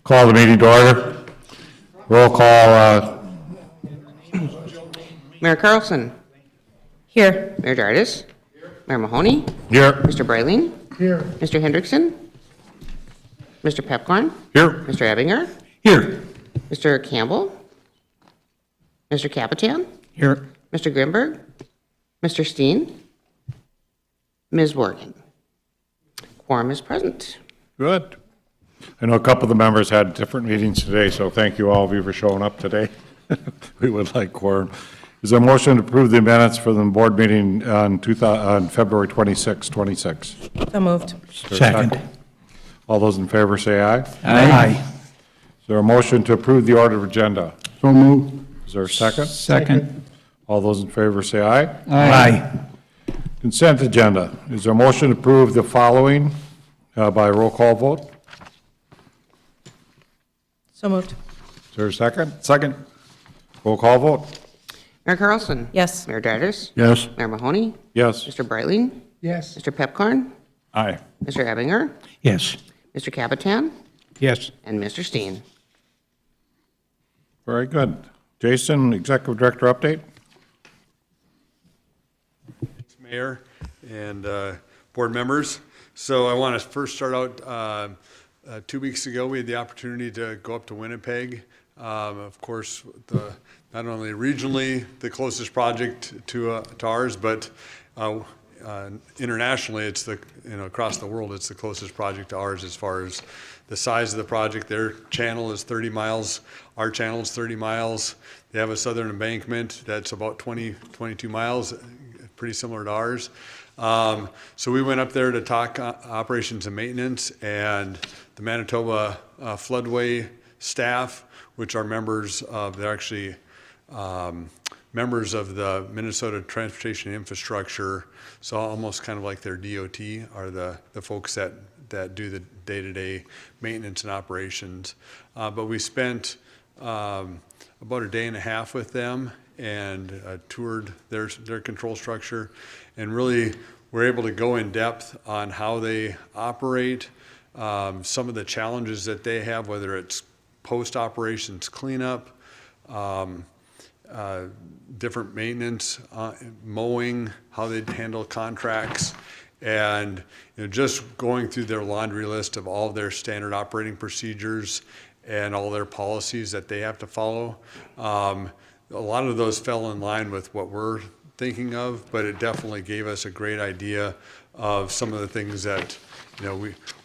Call the meeting to order. Roll call. Mayor Carlson. Here. Mayor Dardis. Mayor Mahoney. Here. Mr. Breiling. Here. Mr. Hendrickson. Mr. Pepcorn. Here. Mr. Ebinger. Here. Mr. Campbell. Mr. Capitan. Here. Mr. Grimberg. Mr. Steen. Ms. Morgan. Quorum is present. Good. I know a couple of the members had different meetings today, so thank you all of you for showing up today. We would like quorum. Is there a motion to approve the minutes for the board meeting on February 26, 26? So moved. Second. All those in favor say aye. Aye. Is there a motion to approve the order of agenda? So moved. Is there a second? Second. All those in favor say aye. Aye. Consent agenda. Is there a motion to approve the following by roll call vote? So moved. Is there a second? Second. Roll call vote? Mayor Carlson. Yes. Mayor Dardis. Yes. Mayor Mahoney. Yes. Mr. Breiling. Yes. Mr. Pepcorn. Aye. Mr. Ebinger. Yes. Mr. Capitan. Yes. And Mr. Steen. Very good. Jason, Executive Director update? Mayor and board members. So I want to first start out, 2 weeks ago, we had the opportunity to go up to Winnipeg. Of course, not only regionally, the closest project to ours, but internationally, it's across the world, it's the closest project to ours as far as the size of the project. Their channel is 30 miles. Our channel is 30 miles. They have a southern embankment that's about 22 miles, pretty similar to ours. So we went up there to talk operations and maintenance, and the Manitoba floodway staff, which are members of, they're actually members of the Minnesota Transportation Infrastructure, so almost kind of like their DOT are the folks that do the day-to-day maintenance and operations. But we spent about a day and a half with them and toured their control structure, and really were able to go in depth on how they operate, some of the challenges that they have, whether it's post-operations cleanup, different maintenance, mowing, how they handle contracts, and just going through their laundry list of all of their standard operating procedures and all their policies that they have to follow. A lot of those fell in line with what we're thinking of, but it definitely gave us a great idea of some of the things that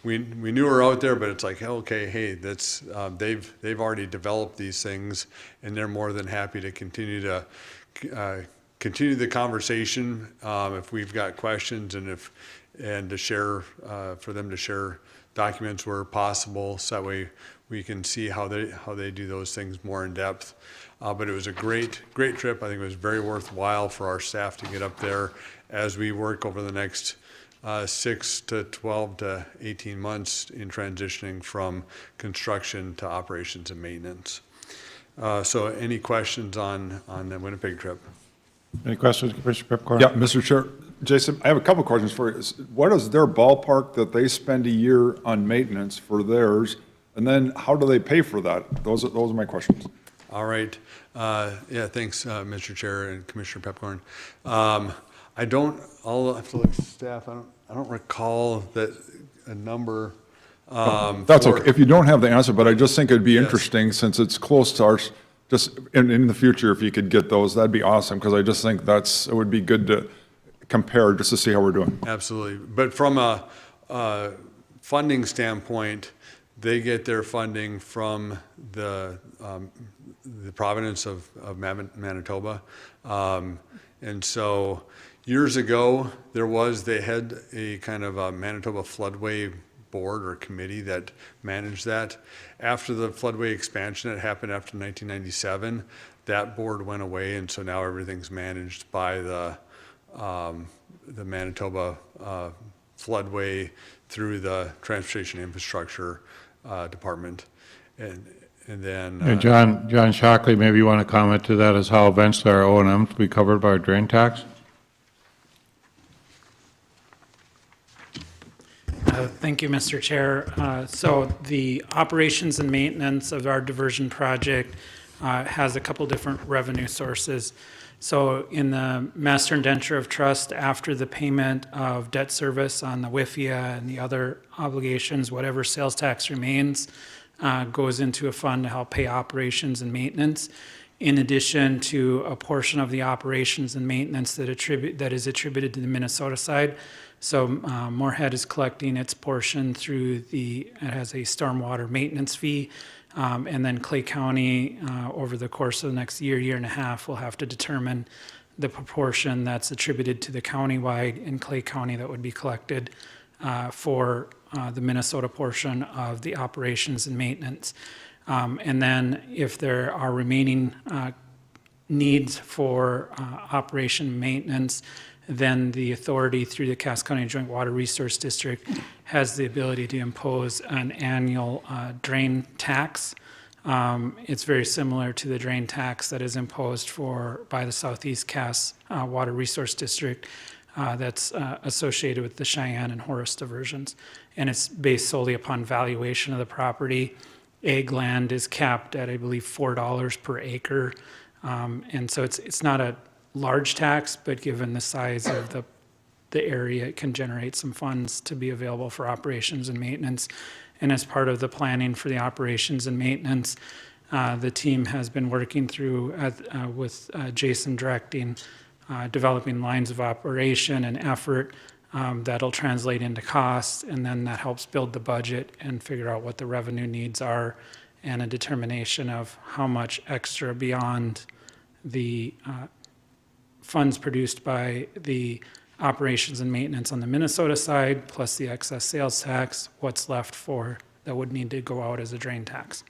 we knew were out there, but it's like, okay, hey, that's they've already developed these things, and they're more than happy to continue the conversation if we've got questions, and to share for them to share documents where possible, so that way we can see how they do those things more in depth. But it was a great trip. I think it was very worthwhile for our staff to get up there as we work over the next 6 to 12 to 18 months in transitioning from construction to operations and maintenance. So any questions on the Winnipeg trip? Any questions, Commissioner Pepcorn? Yeah, Mr. Chair. Jason, I have a couple questions for you. What is their ballpark that they spend a year on maintenance for theirs? And then how do they pay for that? Those are my questions. All right. Yeah, thanks, Mr. Chair and Commissioner Pepcorn. I'll have to look at staff. I don't recall a number. That's okay. If you don't have the answer, but I just think it'd be interesting since it's close to ours, just in the future, if you could get those, that'd be awesome. Because I just think it would be good to compare just to see how we're doing. Absolutely. But from a funding standpoint, they get their funding from the province of Manitoba. And so years ago, they had a kind of a Manitoba floodway board or committee that managed that. After the floodway expansion that happened after 1997, that board went away, and so now everything's managed by the Manitoba floodway through the Transportation Infrastructure Department. And then John Shockley, maybe you want to comment to that, as how eventually our O&M to be covered by our drain tax? Thank you, Mr. Chair. So the operations and maintenance of our diversion project has a couple different revenue sources. So in the master indenture of trust, after the payment of debt service on the WIFIA and the other obligations, whatever sales tax remains goes into a fund to help pay operations and maintenance, in addition to a portion of the operations and maintenance that is attributed to the Minnesota side. So Moorhead is collecting its portion through it has a stormwater maintenance fee. And then Clay County, over the course of the next year and a half, will have to determine the proportion that's attributed to the countywide in Clay County that would be collected for the Minnesota portion of the operations and maintenance. And then if there are remaining needs for operation and maintenance, then the authority through the Cass County Joint Water Resource District has the ability to impose an annual drain tax. It's very similar to the drain tax that is imposed by the Southeast Cass Water Resource District that's associated with the Cheyenne and Horace diversions. And it's based solely upon valuation of the property. Ag land is capped at, I believe, $4 per acre. And so it's not a large tax, but given the size of the area, it can generate some funds to be available for operations and maintenance. And as part of the planning for the operations and maintenance, the team has been working through with Jason directing, developing lines of operation and effort that'll translate into costs, and then that helps build the budget and figure out what the revenue needs are and a determination of how much extra beyond the funds produced by the operations and maintenance on the Minnesota side, plus the excess sales tax, what's left for that would need to go out as a drain tax.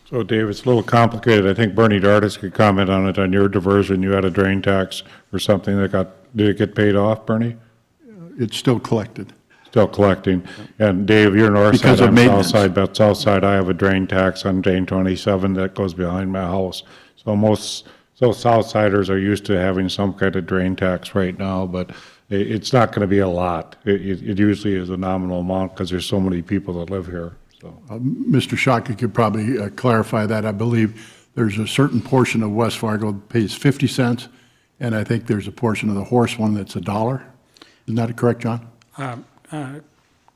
So Dave, it's a little complicated. I think Bernie Dardis could comment on it. On your diversion, you had a drain tax or something did it get paid off, Bernie? It's still collected. Still collecting. And Dave, you're north Because side, of I'm south maintenance. side, but south side, I have a drain tax on drain 27 that goes behind my house. So Southsiders are used to having some kind of drain tax right now, but it's not going to be a lot. It usually is a nominal amount because there's so many people that live here, so. Mr. Shaka could probably clarify that. I believe there's a certain portion of West Fargo that pays 50 cents, and I think there's a portion of the Horse one that's $1. Isn't that correct, John?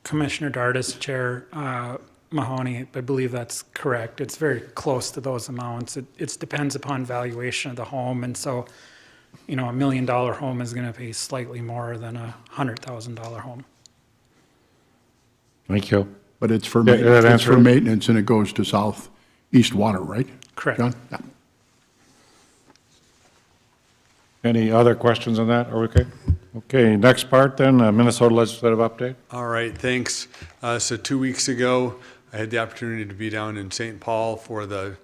Commissioner Dardis, Chair Mahoney, I believe that's correct. It's very close to those amounts. It depends upon valuation of the home, and so, $1 million home is going to pay slightly more than a $100,000 home. Thank you. But it's for Yeah, maintenance, that it's for answer- maintenance, and it goes to southeast water, right? Correct. John? Yeah. Any other questions on that? Are we okay? Okay, next part then, Minnesota legislative update. All right, thanks. So 2 weeks ago, I had the opportunity to be down in St. Paul for the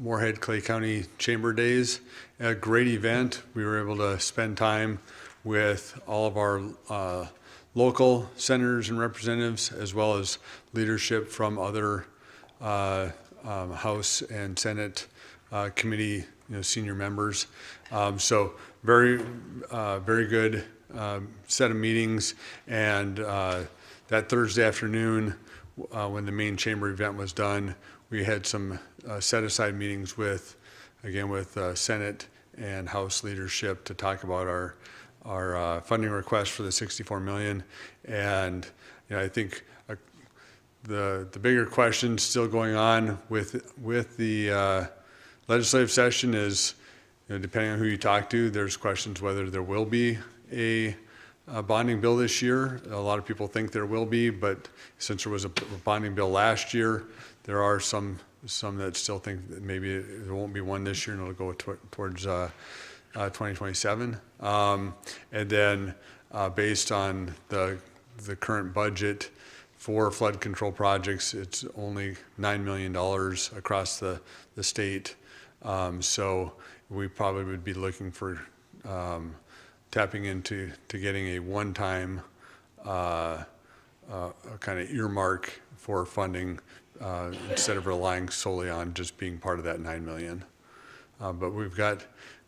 Moorhead Clay County Chamber Days. A great event. We were able to spend time with all of our local senators and representatives, as well as leadership from other House and Senate committee, senior members. So very good set of meetings. And that Thursday afternoon, when the main chamber event was done, we had some set-aside meetings with Senate and House leadership to talk about our funding request for the $64 million. And I think the bigger question still going on with the legislative session is, depending on who you talk to, there's questions whether there will be a bonding bill this year. A lot of people think there will be, but since there was a bonding bill last year, there are some that still think that maybe there won't be one this year and it'll go towards 2027. And then based on the current budget for flood control projects, it's only $9 million across the state. So we probably would be looking for tapping into getting a one-time kind of earmark for funding instead of relying solely on just being part of that $9 million. But we've got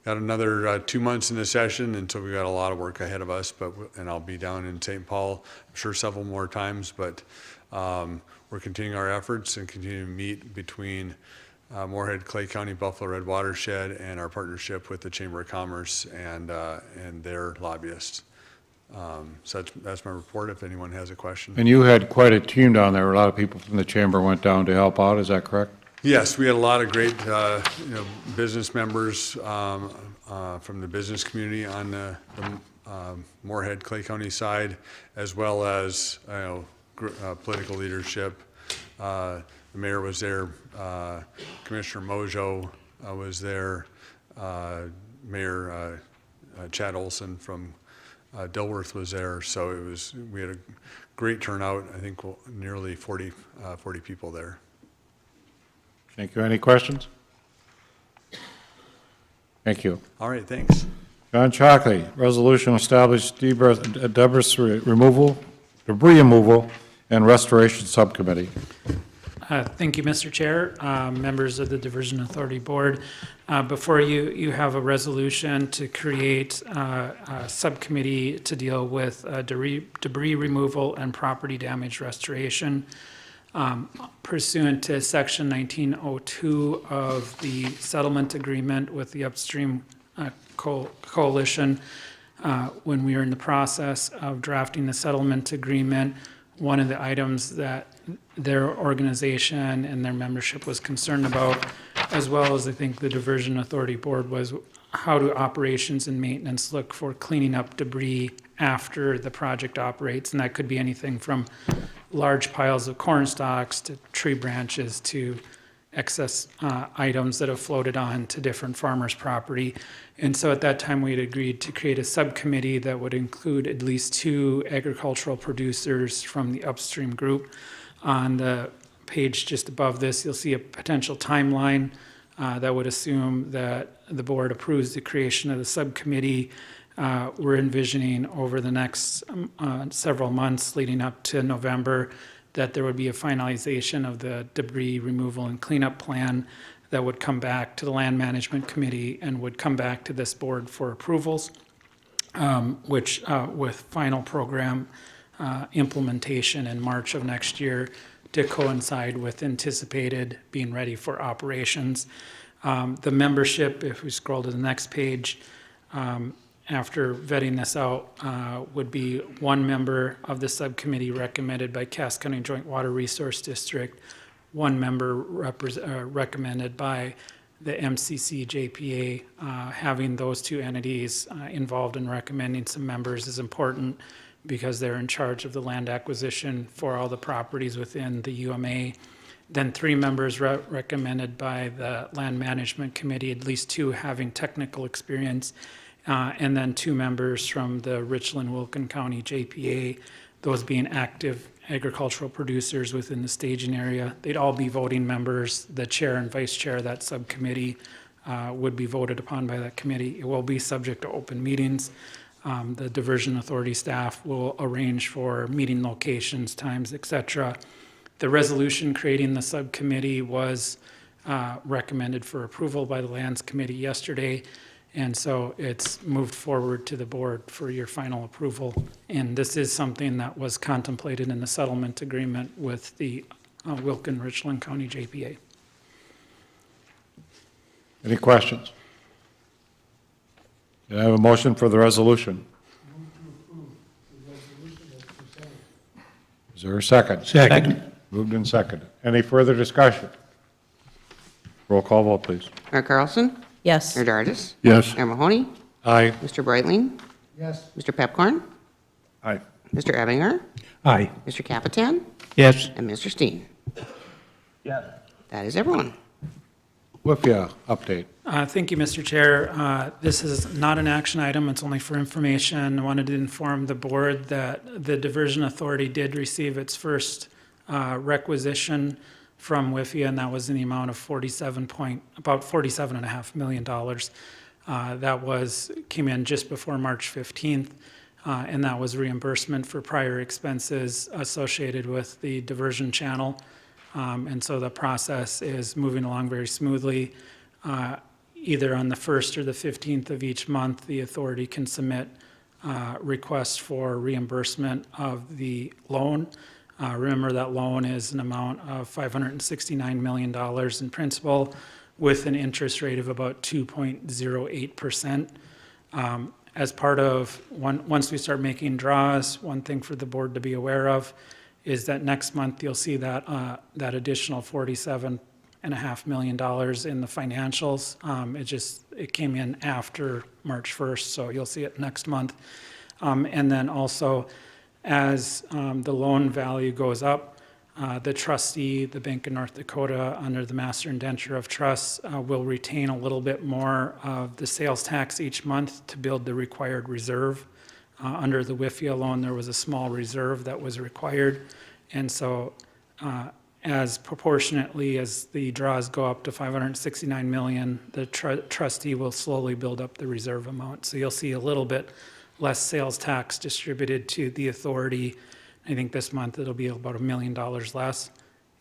got another 2 months in the session, and so we got a lot of work ahead of us. And I'll be down in St. Paul, I'm sure several more times. But we're continuing our efforts and continuing to meet between Moorhead, Clay County, Buffalo Red Watershed, and our partnership with the Chamber of Commerce and their lobbyists. So that's my report. If anyone has a question. And you had quite a team down there. A lot of people from the chamber went down to help out. Is that correct? Yes, we had a lot of great, business members from the business community on the Moorhead, Clay County side, as well as political leadership. The mayor was there. Commissioner Mojo was there. Mayor Chad Olson from Dilworth was there. So we had a great turnout. I think nearly 40 people there. Thank you. Any questions? Thank you. All right, thanks. John Chalkley, resolution established debris removal, and restoration subcommittee. Thank you, Mr. Chair, members of the Diversion Authority Board. Before you, you have a resolution to create a subcommittee to deal with debris removal and property damage restoration. Pursuant to Section 1902 of the settlement agreement with the Upstream Coalition, when we were in the process of drafting the settlement agreement, one of the items that their organization and their membership was concerned about, as well as I think the Diversion Authority Board, was how do operations and maintenance look for cleaning up debris after the project operates? And that could be anything from large piles of corn stalks to tree branches to excess items that have floated on to different farmers' property. And so at that time, we had agreed to create a subcommittee that would include at least 2 agricultural producers from the upstream group. On the page just above this, you'll see a potential timeline that would assume that the board approves the creation of the subcommittee. We're envisioning over the next several months leading up to November that there would be a finalization of the debris removal and cleanup plan that would come back to the Land Management Committee and would come back to this board for approvals, which with final program implementation in March of next year to coincide with anticipated being ready for operations. The membership, if we scroll to the next page, after vetting this out, would be 1 member of the subcommittee recommended by Cass County Joint Water Resource District, 1 member recommended by the MCC JPA. Having those 2 entities involved in recommending some members is important because they're in charge of the land acquisition for all the properties within the UMA. Then 3 members recommended by the Land Management Committee, at least 2 having technical experience, and then 2 members from the Richland-Wilkin County JPA, those being active agricultural producers within the staging area. They'd all be voting members. The chair and vice chair of that subcommittee would be voted upon by that committee. It will be subject to open meetings. The Diversion Authority staff will arrange for meeting locations, times, et cetera. The resolution creating the subcommittee was recommended for approval by the Lands Committee yesterday. And so it's moved forward to the board for your final approval. And this is something that was contemplated in the settlement agreement with the Wilkin-Richland County JPA. Any questions? Do I have a motion for the resolution? Is there a second? Second. Moved and seconded. Any further discussion? Roll call vote, please. Mayor Carlson? Yes. Mayor Dardis? Yes. Mayor Mahoney? Aye. Mr. Breitling? Yes. Mr. Pepcorn? Aye. Mr. Ebinger? Aye. Mr. Capitan? Yes. And Mr. Steen? Yes. That is everyone. WIFIA update. Thank you, Mr. Chair. This is not an action item. It's only for information. I wanted to inform the board that the Diversion Authority did receive its first requisition from WIFIA, and that was in the amount of about $47.5 million. That came in just before March 15th, and that was reimbursement for prior expenses associated with the diversion channel. And so the process is moving along very smoothly. either on the 1st or the 15th of each month, the authority can submit requests for reimbursement of the loan. Remember, that loan is an amount of $569 million in principal with an interest rate of about 2.08%. As part of, once we start making draws, one thing for the board to be aware of is that next month you'll see that, that additional $47.5 million in the financials. It came in after March 1st, so you'll see it next month. And then also, as the loan value goes up, the trustee, the Bank of North Dakota, under the Master Indenture of Trust, will retain a little bit more of the sales tax each month to build the required reserve. Under the WIFIA loan, there was a small reserve that was required. And so as proportionately as the draws go up to $569 million, the trustee will slowly build up the reserve amount. So you'll see a little bit less sales tax distributed to the authority. I think this month it'll be about $1 million less.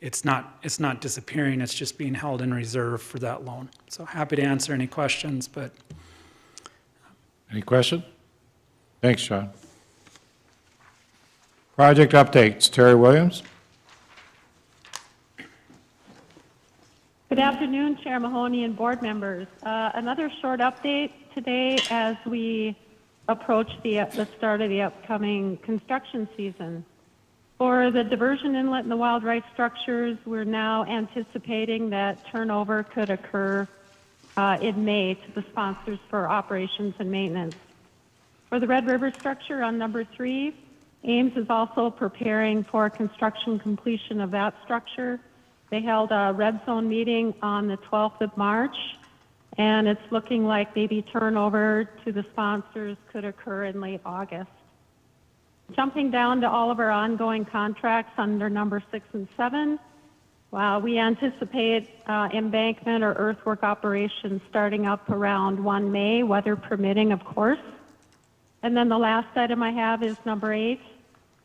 It's not disappearing, it's just being held in reserve for that loan. So happy to answer any questions, but. Any question? Thanks, John. Project updates, Terry Williams. Good afternoon, Chair Mahoney and board members. Another short update today as we approach the start of the upcoming construction season. For the diversion inlet and the wild rice structures, we're now anticipating that turnover could occur in May to the sponsors for operations and maintenance. For the Red River structure on number 3, Ames is also preparing for construction completion of that structure. They held a red zone meeting on the 12th of March, and it's looking like maybe turnover to the sponsors could occur in late August. Jumping down to all of our ongoing contracts under number 6 and 7, we anticipate embankment or earthwork operations starting up around 1 May, weather permitting, of course. And then the last item I have is number 8.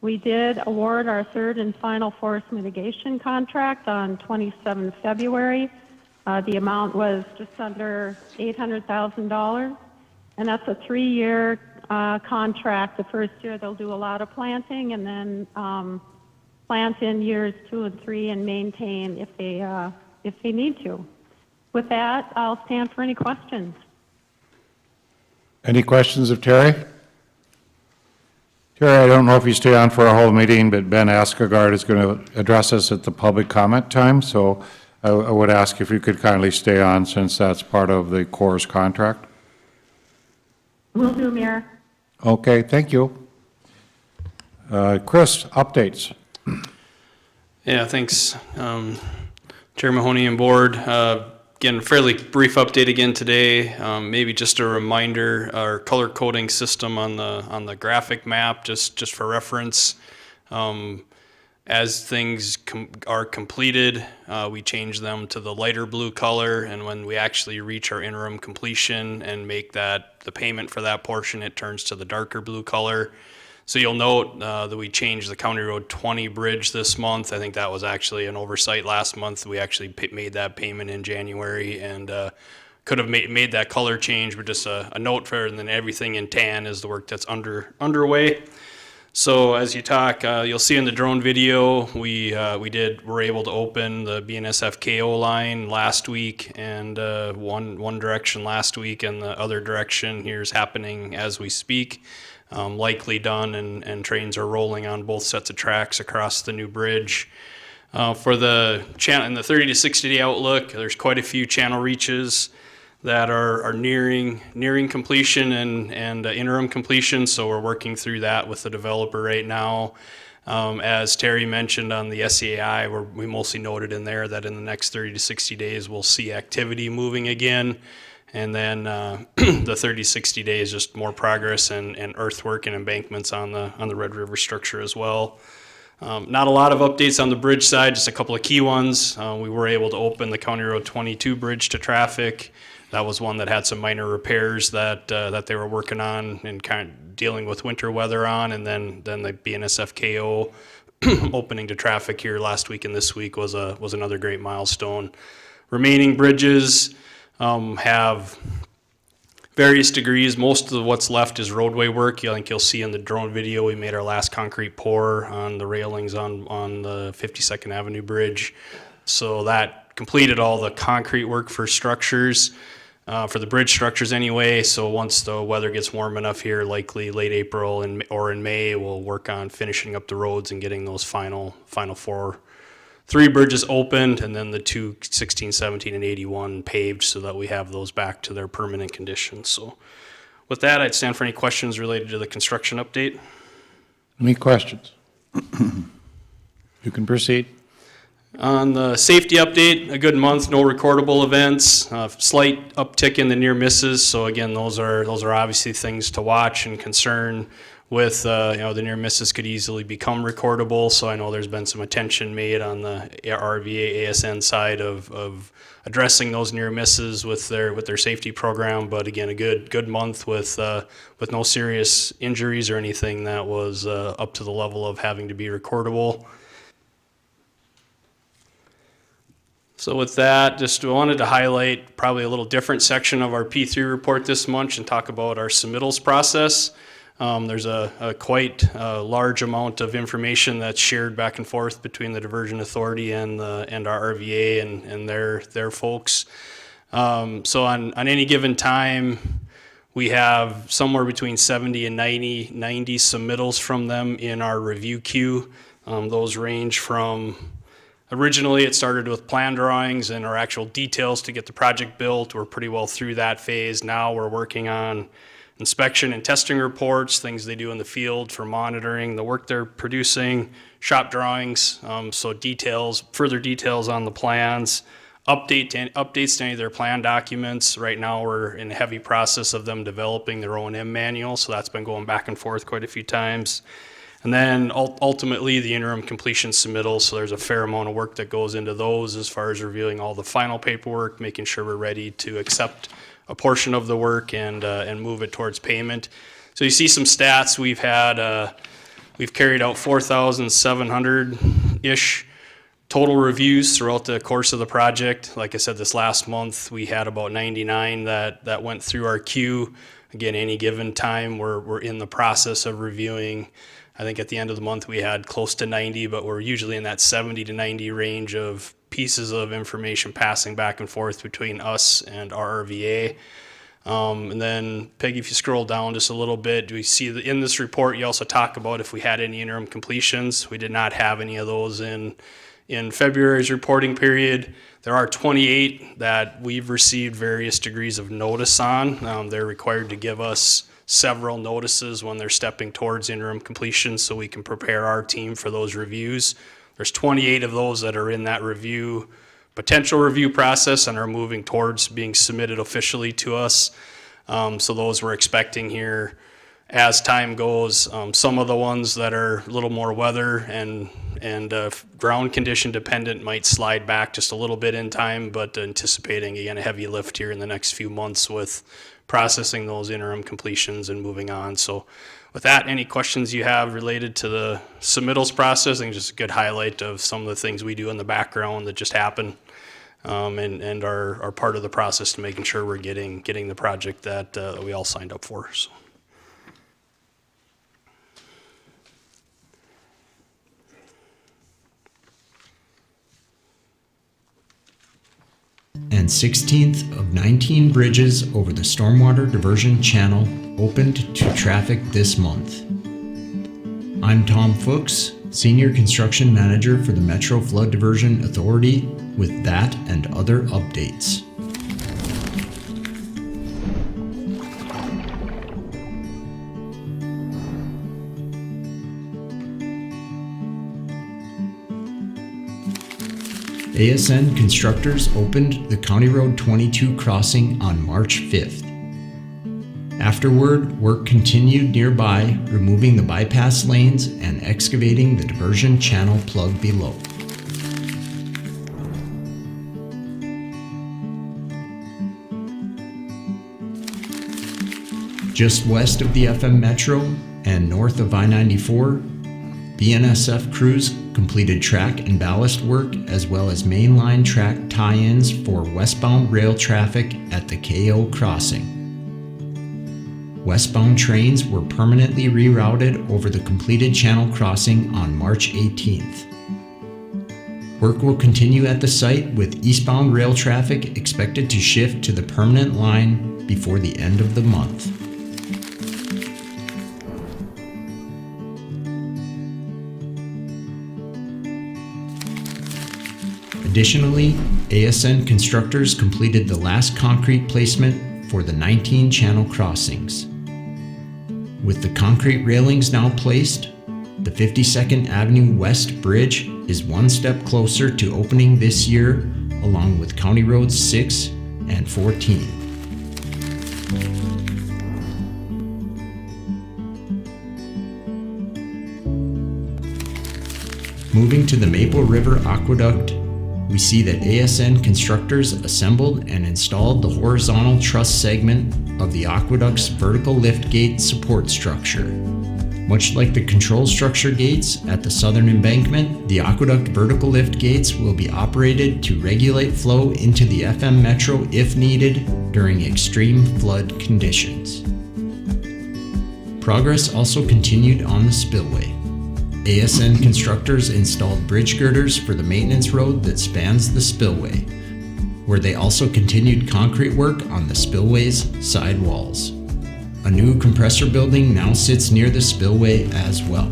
We did award our 3rd and final forest mitigation contract on 27 February. The amount was just under $800,000, and that's a 3-year contract. The first year they'll do a lot of planting, and then plant in years 2 and 3 and maintain if they need to. With that, I'll stand for any questions. Any questions of Terry? Terry, I don't know if you stay on for a whole meeting, but Ben Askegard is going to address us at the public comment time, so I would ask if you could kindly stay on since that's part of the Corps' contract. Will do, Mayor. Okay, thank you. Chris, updates. Yeah, thanks, Chair Mahoney and board. Again, fairly brief update again today. Maybe just a reminder, our color coding system on the graphic map, just for reference. As things are completed, we change them to the lighter blue color, and when we actually reach our interim completion and make the payment for that portion, it turns to the darker blue color. So you'll note that we changed the County Road 20 bridge this month. I think that was actually an oversight last month. We actually made that payment in January and could have made that color change, but just a note for it, and then everything in tan is the work that's underway. So as you talk, you'll see in the drone video, we're able to open the BNSF KO line last week, and one direction last week, and the other direction here is happening as we speak. Likely done, and trains are rolling on both sets of tracks across the new bridge. For the channel, in the 30 to 60 day outlook, there's quite a few channel reaches that are nearing completion and interim completion, so we're working through that with the developer right now. As Terry mentioned on the SEAI, we mostly noted in there that in the next 30 to 60 days we'll see activity moving again. And then the 30, 60 days, just more progress and earthwork and embankments on the Red River structure as well. Not a lot of updates on the bridge side, just a couple of key ones. We were able to open the County Road 22 bridge to traffic. That was one that had some minor repairs that they were working on and kind of dealing with winter weather on. And then the BNSF KO opening to traffic here last week and this week was another great milestone. Remaining bridges, have various degrees. Most of what's left is roadway work. I think you'll see in the drone video, we made our last concrete pour on the railings on the 52nd Avenue Bridge. So that completed all the concrete work for structures, for the bridge structures anyway. So once the weather gets warm enough here, likely late April or in May, we'll work on finishing up the roads and getting those final three bridges opened, and then the two 16, 17, and 81 paved so that we have those back to their permanent condition. So with that, I'd stand for any questions related to the construction update. Any questions? You can proceed. On the safety update, a good month, no recordable events, slight uptick in the near misses. So again, those are obviously things to watch and concern with. The near misses could easily become recordable. So I know there's been some attention made on the RVA ASN side of addressing those near misses with their safety program. But again, a good month with no serious injuries or anything that was up to the level of having to be recordable. So with that, just wanted to highlight probably a little different section of our P3 report this month and talk about our submittals process. There's a quite large amount of information that's shared back and forth between the Diversion Authority and our RVA and their folks. So on any given time, we have somewhere between 70 and 90 submittals from them in our review queue. Those range from originally, it started with plan drawings and our actual details to get the project built. We're pretty well through that phase. Now we're working on inspection and testing reports, things they do in the field for monitoring the work they're producing, shop drawings, so further details on the plans, updates to any of their plan documents. Right now we're in a heavy process of them developing their O&M manual, so that's been going back and forth quite a few times. And then ultimately the interim completion submittals, so there's a fair amount of work that goes into those as far as reviewing all the final paperwork, making sure we're ready to accept a portion of the work and move it towards payment. So you see some stats. We've carried out 4,700-ish total reviews throughout the course of the project. Like I said, this last month we had about 99 that went through our queue. Again, any given time we're in the process of reviewing. I think at the end of the month we had close to 90, but we're usually in that 70 to 90 range of pieces of information passing back and forth between us and our RVA. And then, Peggy, if you scroll down just a little bit, we see that in this report you also talk about if we had any interim completions. We did not have any of those in February's reporting period. There are 28 that we've received various degrees of notice on. They're required to give us several notices when they're stepping towards interim completion so we can prepare our team for those reviews. There's 28 of those that are in that potential review process and are moving towards being submitted officially to us. So those we're expecting here as time goes. Some of the ones that are a little more weather and ground condition dependent might slide back just a little bit in time, but anticipating again a heavy lift here in the next few months with processing those interim completions and moving on. So with that, any questions you have related to the submittals process? I think just a good highlight of some of the things we do in the background that just happen and are part of the process to making sure we're getting the project that we all signed up for. So. And 16th of 19 bridges over the Stormwater Diversion Channel opened to traffic this month. I'm Tom Fuchs, Senior Construction Manager for the Metro Flood Diversion Authority, with that and other updates. ASN constructors opened the County Road 22 crossing on March 5th. Afterward, work continued nearby, removing the bypass lanes and excavating the diversion channel plug below. Just west of the FM Metro and north of I-94, BNSF crews completed track and ballast work as well as mainline track tie-ins for westbound rail traffic at the KO crossing. Westbound trains were permanently rerouted over the completed channel crossing on March 18th. Work will continue at the site with eastbound rail traffic expected to shift to the permanent line before the end of the month. Additionally, ASN constructors completed the last concrete placement for the 19 channel crossings. With the concrete railings now placed, the 52nd Avenue West Bridge is one step closer to opening this year, along with County Roads 6 and 14. Moving to the Maple River Aqueduct, we see that ASN constructors assembled and installed the horizontal truss segment of the aqueduct's vertical lift gate support structure. Much like the control structure gates at the southern embankment, the aqueduct vertical lift gates will be operated to regulate flow into the FM Metro if needed during extreme flood conditions. Progress also continued on the spillway. ASN constructors installed bridge girders for the maintenance road that spans the spillway, where they also continued concrete work on the spillway's side walls. A new compressor building now sits near the spillway as well.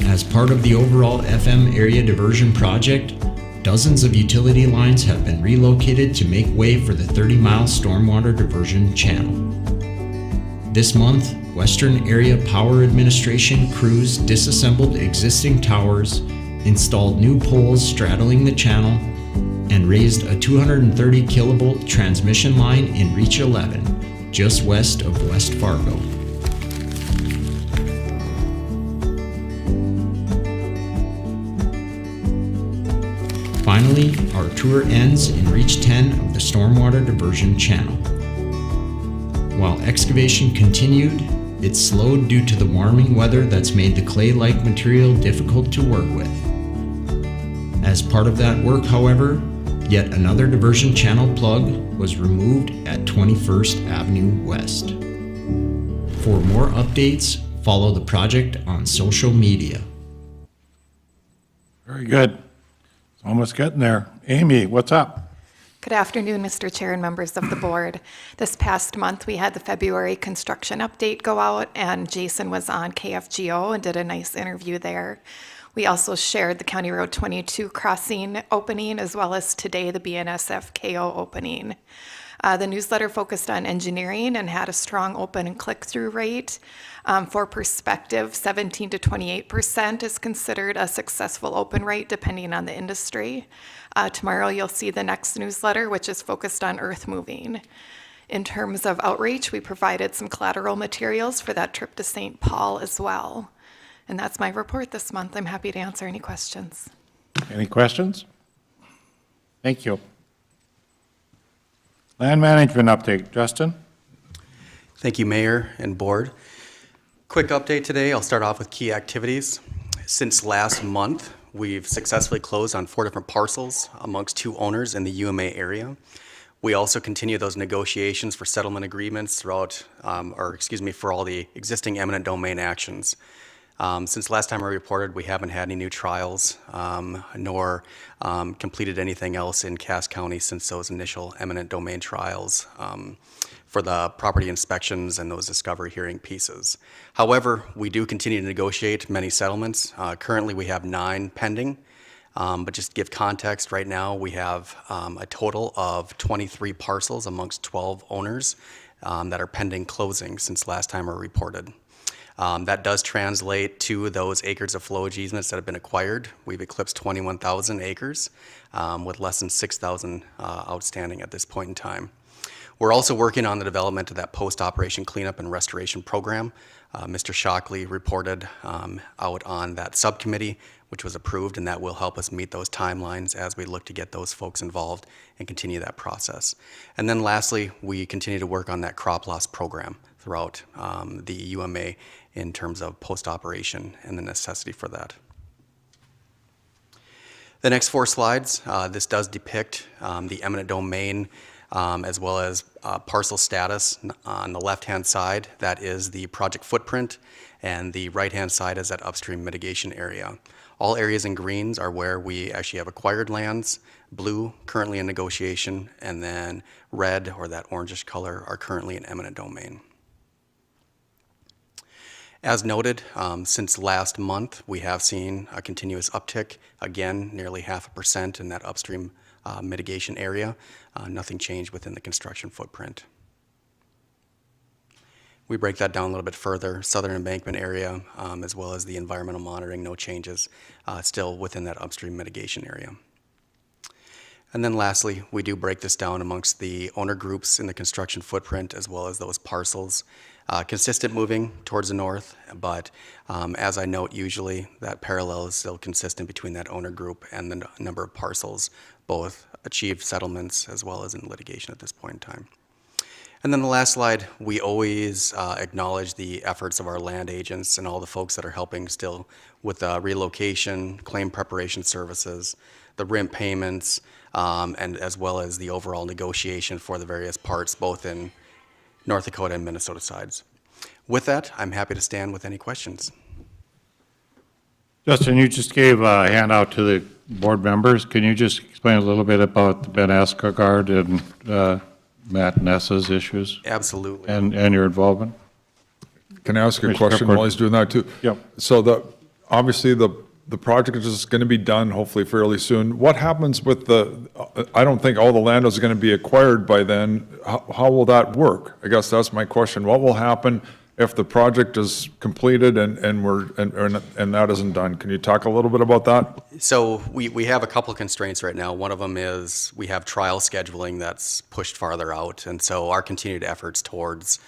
As part of the overall FM area diversion project, dozens of utility lines have been relocated to make way for the 30-mile stormwater diversion channel. This month, Western Area Power Administration crews disassembled existing towers, installed new poles straddling the channel, and raised a 230 kilovolt transmission line in Reach 11, just west of West Fargo. Finally, our tour ends in Reach 10 of the stormwater diversion channel. While excavation continued, it slowed due to the warming weather that's made the clay-like material difficult to work with. As part of that work, however, yet another diversion channel plug was removed at 21st Avenue West. For more updates, follow the project on social media. Very good. Almost getting there. Amy, what's up? Good afternoon, Mr. Chair and members of the board. This past month, we had the February construction update go out, and Jason was on KFGO and did a nice interview there. We also shared the County Road 22 crossing opening, as well as today the BNSF KO opening. The newsletter focused on engineering and had a strong open and click-through rate. For perspective, 17 to 28% is considered a successful open rate depending on the industry. Tomorrow you'll see the next newsletter, which is focused on earth moving. In terms of outreach, we provided some collateral materials for that trip to St. Paul as well. And that's my report this month. I'm happy to answer any questions. Any questions? Thank you. Land management update. Justin? Thank you, Mayor and Board. Quick update today. I'll start off with key activities. Since last month, we've successfully closed on 4 different parcels amongst 2 owners in the UMA area. We also continue those negotiations for settlement agreements throughout, for all the existing eminent domain actions. Since last time I reported, we haven't had any new trials, nor completed anything else in Cass County since those initial eminent domain trials for the property inspections and those discovery hearing pieces. However, we do continue to negotiate many settlements. Currently, we have 9 pending, but just to give context, right now we have a total of 23 parcels amongst 12 owners that are pending closing since last time I reported. That does translate to those acres of flowage easements that have been acquired. We've eclipsed 21,000 acres with less than 6,000 outstanding at this point in time. We're also working on the development of that post-operation cleanup and restoration program. Mr. Shockley reported out on that subcommittee, which was approved, and that will help us meet those timelines as we look to get those folks involved and continue that process. And then lastly, we continue to work on that crop loss program throughout the UMA in terms of post-operation and the necessity for that. The next 4 slides, this does depict the eminent domain as well as parcel status. On the left-hand side, that is the project footprint, and the right-hand side is that upstream mitigation area. All areas in greens are where we actually have acquired lands, blue currently in negotiation, and then red, or that orangish color, are currently in eminent domain. As noted, since last month, we have seen a continuous uptick, again, nearly 0.5% in that upstream mitigation area. Nothing changed within the construction footprint. We break that down a little bit further. Southern embankment area, as well as the environmental monitoring, no changes, still within that upstream mitigation area. And then lastly, we do break this down amongst the owner groups in the construction footprint as well as those parcels. Consistent moving towards the north, but as I note, usually that parallel is still consistent between that owner group and the number of parcels, both achieved settlements as well as in litigation at this point in time. And then the last slide, we always acknowledge the efforts of our land agents and all the folks that are helping still with relocation, claim preparation services, the RIMP payments, and as well as the overall negotiation for the various parts, both in North Dakota and Minnesota sides. With that, I'm happy to stand with any questions. Justin, you just gave a handout to the board members. Can you just explain a little bit about the Ben Escogard and Matt Nessa's issues? Absolutely. And your involvement? Can I ask a Commissioner question Pepper. while he's doing that too? Yep. So obviously the project is going to be done hopefully fairly soon. What happens with I don't think all the land is going to be acquired by then. How will that work? I guess that's my question. What will happen if the project is completed and that isn't done? Can you talk a little bit about that? So we have a couple of constraints right now. One of them is we have trial scheduling that's pushed farther out. And so our continued efforts towards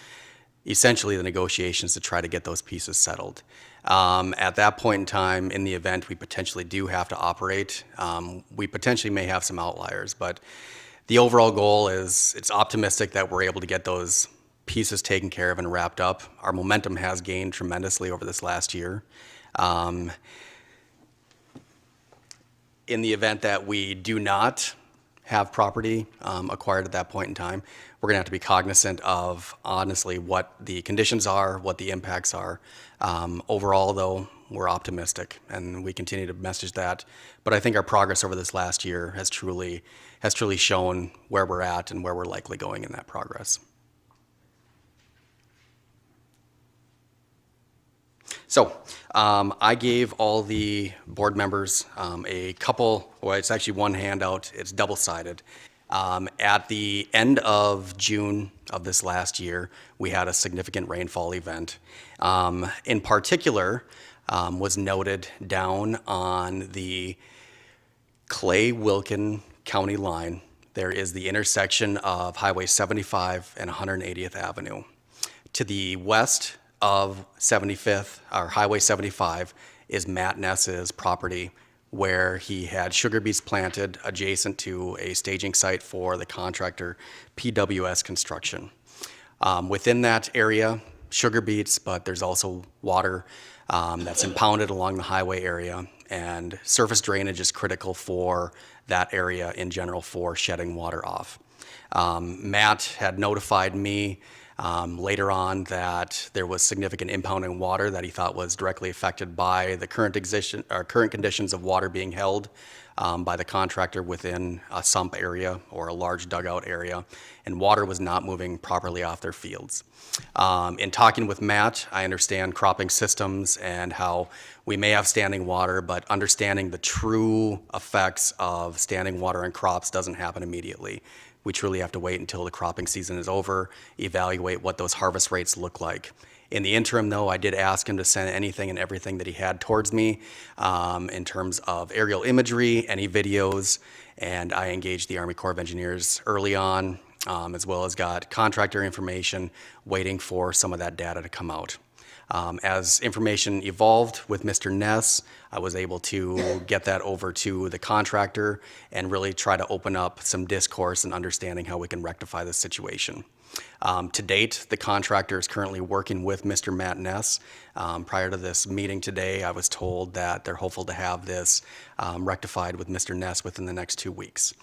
essentially the negotiations to try to get those pieces settled. At that point in time, in the event we potentially do have to operate, we potentially may have some outliers, but the overall goal is it's optimistic that we're able to get those pieces taken care of and wrapped up. Our momentum has gained tremendously over this last year. In the event that we do not have property acquired at that point in time, we're gonna have to be cognizant of honestly what the conditions are, what the impacts are. Overall though, we're optimistic and we continue to message that. But I think our progress over this last year has truly shown where we're at and where we're likely going in that progress. So I gave all the board members a couple, well, it's actually one handout, it's double-sided. At the end of June of this last year, we had a significant rainfall event. In particular, was noted down on the Clay-Wilkin County line. There is the intersection of Highway 75 and 180th Avenue. To the west of 75th, or Highway 75, is Matt Ness's property, where he had sugar beets planted adjacent to a staging site for the contractor PWS Construction. Within that area, sugar beets, but there's also water that's impounded along the highway area, and surface drainage is critical for that area in general for shedding water off. Matt had notified me later on that there was significant impounding water that he thought was directly affected by the current conditions of water being held by the contractor within a sump area or a large dugout area, and water was not moving properly off their fields. In talking with Matt, I understand cropping systems and how we may have standing water, but understanding the true effects of standing water in crops doesn't happen immediately. We truly have to wait until the cropping season is over, evaluate what those harvest rates look like. In the interim, though, I did ask him to send anything and everything that he had towards me in terms of aerial imagery, any videos, and I engaged the Army Corps of Engineers early on as well as got contractor information waiting for some of that data to come out. As information evolved with Mr. Ness, I was able to get that over to the contractor and really try to open up some discourse and understanding how we can rectify this situation. To date, the contractor is currently working with Mr. Matt Ness. Prior to this meeting today, I was told that they're hopeful to have this rectified with Mr. Ness within the next 2 weeks.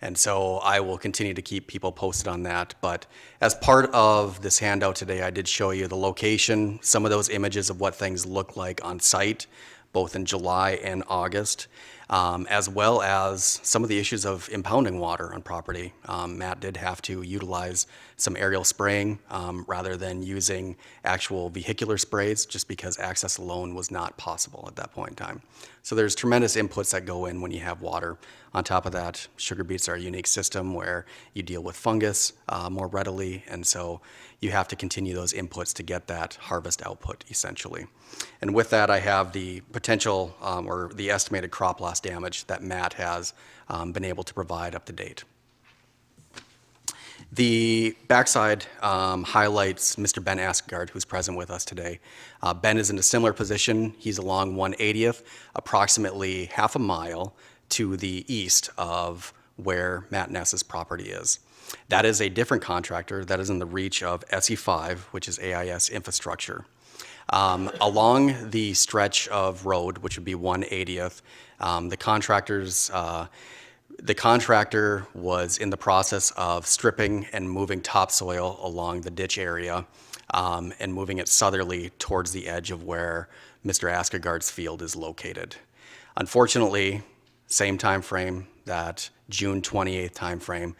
And so I will continue to keep people posted on that. But as part of this handout today, I did show you the location, some of those images of what things look like on site, both in July and August, as well as some of the issues of impounding water on property. Matt did have to utilize some aerial spraying rather than using actual vehicular sprays, just because access alone was not possible at that point in time. So there's tremendous inputs that go in when you have water. On top of that, sugar beets are a unique system where you deal with fungus more readily, and so you have to continue those inputs to get that harvest output, essentially. And with that, I have the potential or the estimated crop loss damage that Matt has been able to provide up to date. The backside highlights Mr. Ben Askegaard, who's present with us today. Ben is in a similar position. He's along 180th, approximately half a mile to the east of where Matt Ness's property is. That is a different contractor that is in the reach of SE5, which is AIS infrastructure. Along the stretch of road, which would be 180th, the contractor was in the process of stripping and moving topsoil along the ditch area and moving it southerly towards the edge of where Mr. Askegaard's field is located. Unfortunately, same time frame, that June 28th time frame,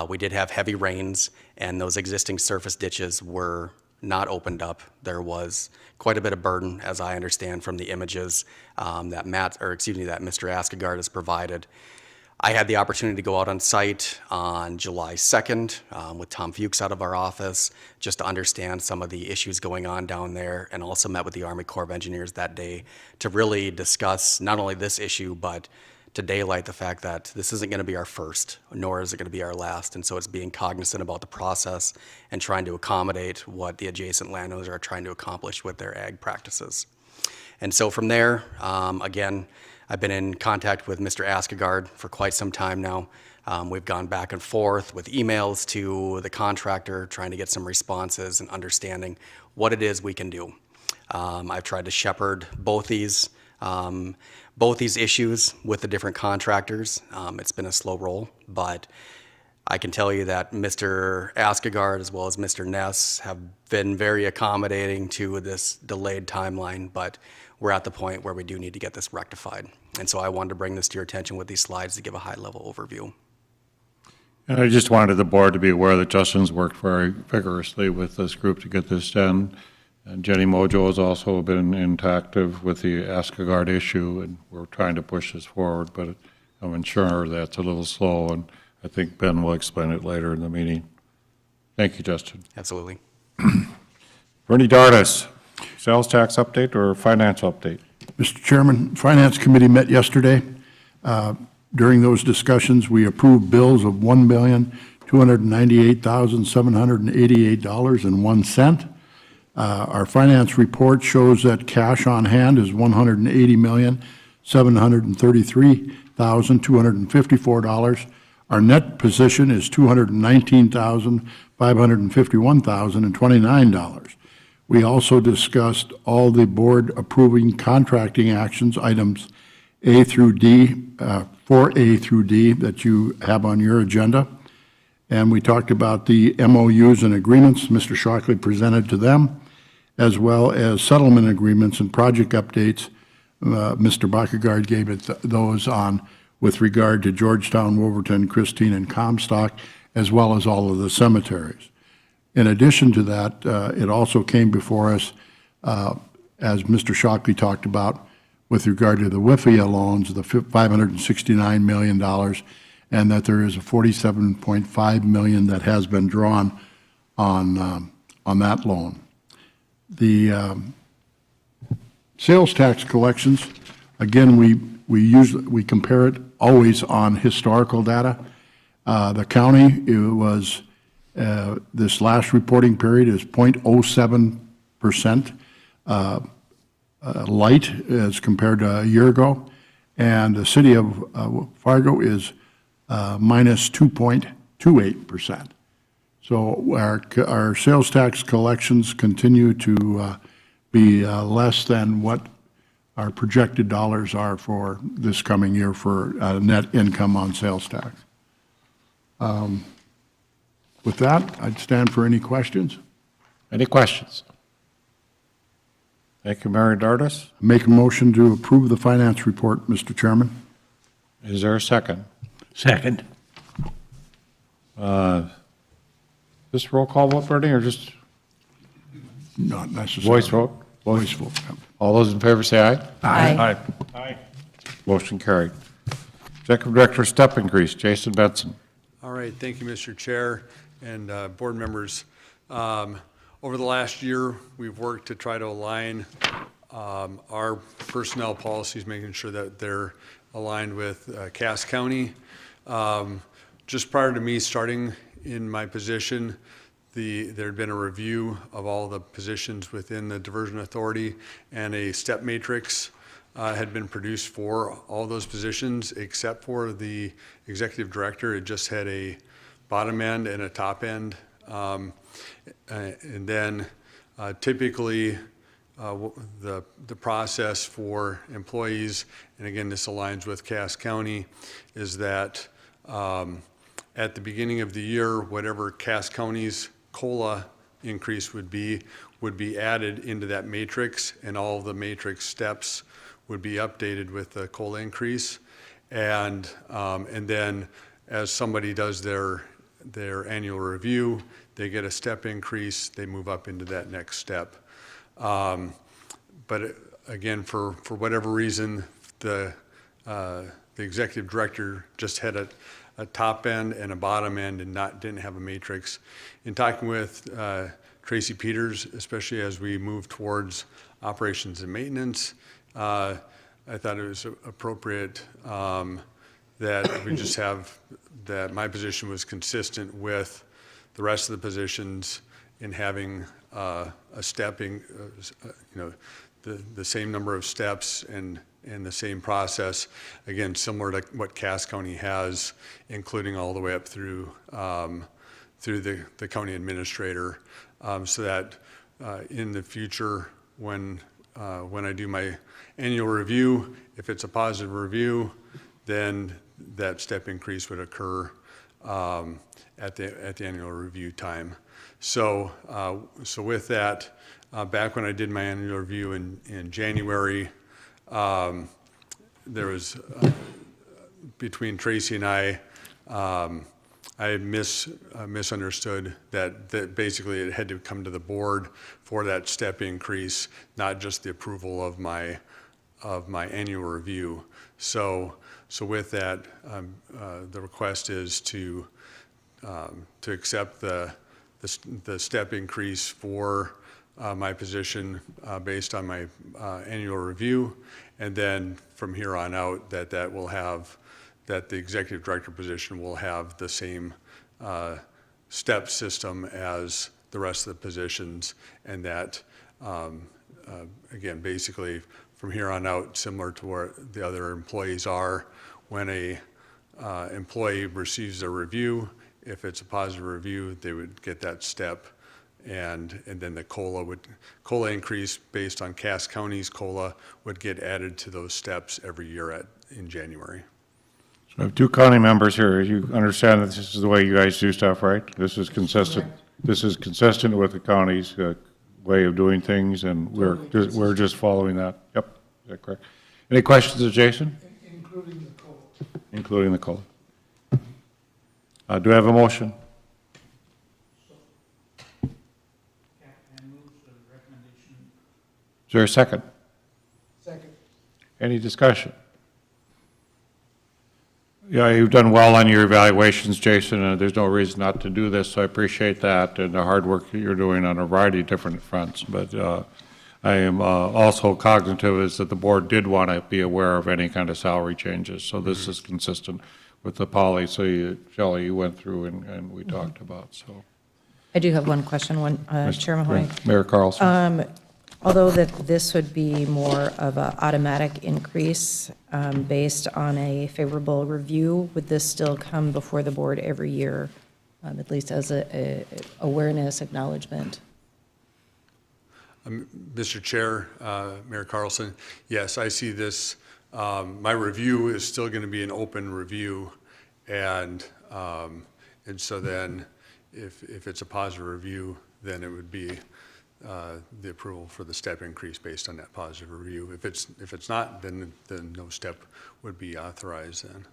we did have heavy rains, and those existing surface ditches were not opened up. There was quite a bit of burden, as I understand from the images that Mr. Askegaard has provided. I had the opportunity to go out on site on July 2nd with Tom Fuchs out of our office, just to understand some of the issues going on down there, and also met with the Army Corps of Engineers that day to really discuss not only this issue, but to daylight the fact that this isn't going to be our first, nor is it going to be our last. And so it's being cognizant about the process and trying to accommodate what the adjacent landowners are trying to accomplish with their ag practices. And so from there, again, I've been in contact with Mr. Askegaard for quite some time now. We've gone back and forth with emails to the contractor, trying to get some responses and understanding what it is we can do. I've tried to shepherd both these issues with the different contractors. It's been a slow roll, but I can tell you that Mr. Askegaard as well as Mr. Ness have been very accommodating to this delayed timeline, but we're at the point where we do need to get this rectified. And so I wanted to bring this to your attention with these slides to give a high-level overview. And I just wanted the board to be aware that Justin's worked very vigorously with this group to get this done. And Jenny Mojo has also been active with the Askegaard issue, and we're trying to push this forward, but I'm sure that's a little slow, and I think Ben will explain it later in the meeting. Thank you, Justin. Absolutely. Bernie Dardis, sales tax update or financial update? Mr. Chairman, Finance Committee met yesterday. During those discussions, we approved bills of $1,298,788.01. Our finance report shows that cash on hand is $180,733,254. Our net position is $219,551,029. We also discussed all the board approving contracting actions, items A through D, 4A through D that you have on your agenda. And we talked about the MOUs and agreements Mr. Shockley presented to them, as well as settlement agreements and project updates. Mr. Backegaard gave it those on with regard to Georgetown, Wolverton, Christine, and Comstock, as well as all of the cemeteries. In addition to that, it also came before us, as Mr. Shockley talked about, with regard to the WIFIA loans, the $569 million, and that there is a $47.5 million that has been drawn on that loan. The sales tax collections, again, we compare it always on historical data. The county, it was This last reporting period is 0.07% light as compared to a year ago, and the city of Fargo is minus 2.28%. So our sales tax collections continue to be less than what our projected dollars are for this coming year for net income on sales tax. With that, I'd stand for any questions. Any questions? Thank you, Mayor Dardis. Make a motion to approve the finance report, Mr. Chairman. Is there a second? Second. Just roll call vote, Bernie, or just Not necessarily. voice vote? Voice vote. All those in favor say aye. Aye. Aye. Motion carried. Executive Director step increase, Jason Benson. All right, thank you, Mr. Chair and board members. Over the last year, we've worked to try to align our personnel policies, making sure that they're aligned with Cass County. Just prior to me starting in my position, there had been a review of all the positions within the Diversion Authority, and a step matrix had been produced for all those positions except for the executive director. It just had a bottom end and a top end. And then typically the process for employees, and again this aligns with Cass County, is that at the beginning of the year, whatever Cass County's COLA increase would be added into that matrix, and all of the matrix steps would be updated with the COLA increase. And then as somebody does their annual review, they get a step increase, they move up into that next step. But again, for whatever reason, the executive director just had a top end and a bottom end and didn't have a matrix. In talking with Tracy Peters, especially as we move towards operations and maintenance, I thought it was appropriate that we just have that my position was consistent with the rest of the positions in having a stepping, the same number of steps and the same process, again, similar to what Cass County has, including all the way up through the county administrator, so that in the future, when I do my annual review, if it's a positive review, then that step increase would occur at the annual review time. So with that, back when I did my annual review in January, there was between Tracy and I had misunderstood that basically it had to come to the board for that step increase, not just the approval of my annual review. So with that, the request is to accept the step increase for my position based on my annual review, and then from here on out that the executive director position will have the same step system as the rest of the positions, and that again, basically from here on out, similar to where the other employees are, when a employee receives a review, if it's a positive review, they would get that step, and then the COLA increase based on Cass County's COLA would get added to those steps every year in January. So I have two county members here. You understand that this is the way you guys do stuff, right? This is consistent. This is consistent with the county's way of doing things, and we're just following that. Yep, is that correct? Any questions of Jason? Including the COLA. Including the COLA. Do I have a motion? Is there a second? Second. Any discussion? Yeah, you've done well on your evaluations, Jason, and there's no reason not to do this, so I appreciate that and the hard work that you're doing on a variety of different fronts. But I am also cognitive is that the board did want to be aware of any kind of salary changes, so this is consistent with the policy, Shelley, you went through and we talked about. So I do have one question, Chair Mahoney. Mayor Carlson. Although that this would be more of an automatic increase based on a favorable review, would this still come before the board every year, at least as a awareness acknowledgement? Mr. Chair, Mayor Carlson, yes, I see this. My review is still going to be an open review, and so then if it's a positive review, then it would be the approval for the step increase based on that positive review. If it's not, then no step would be authorized then.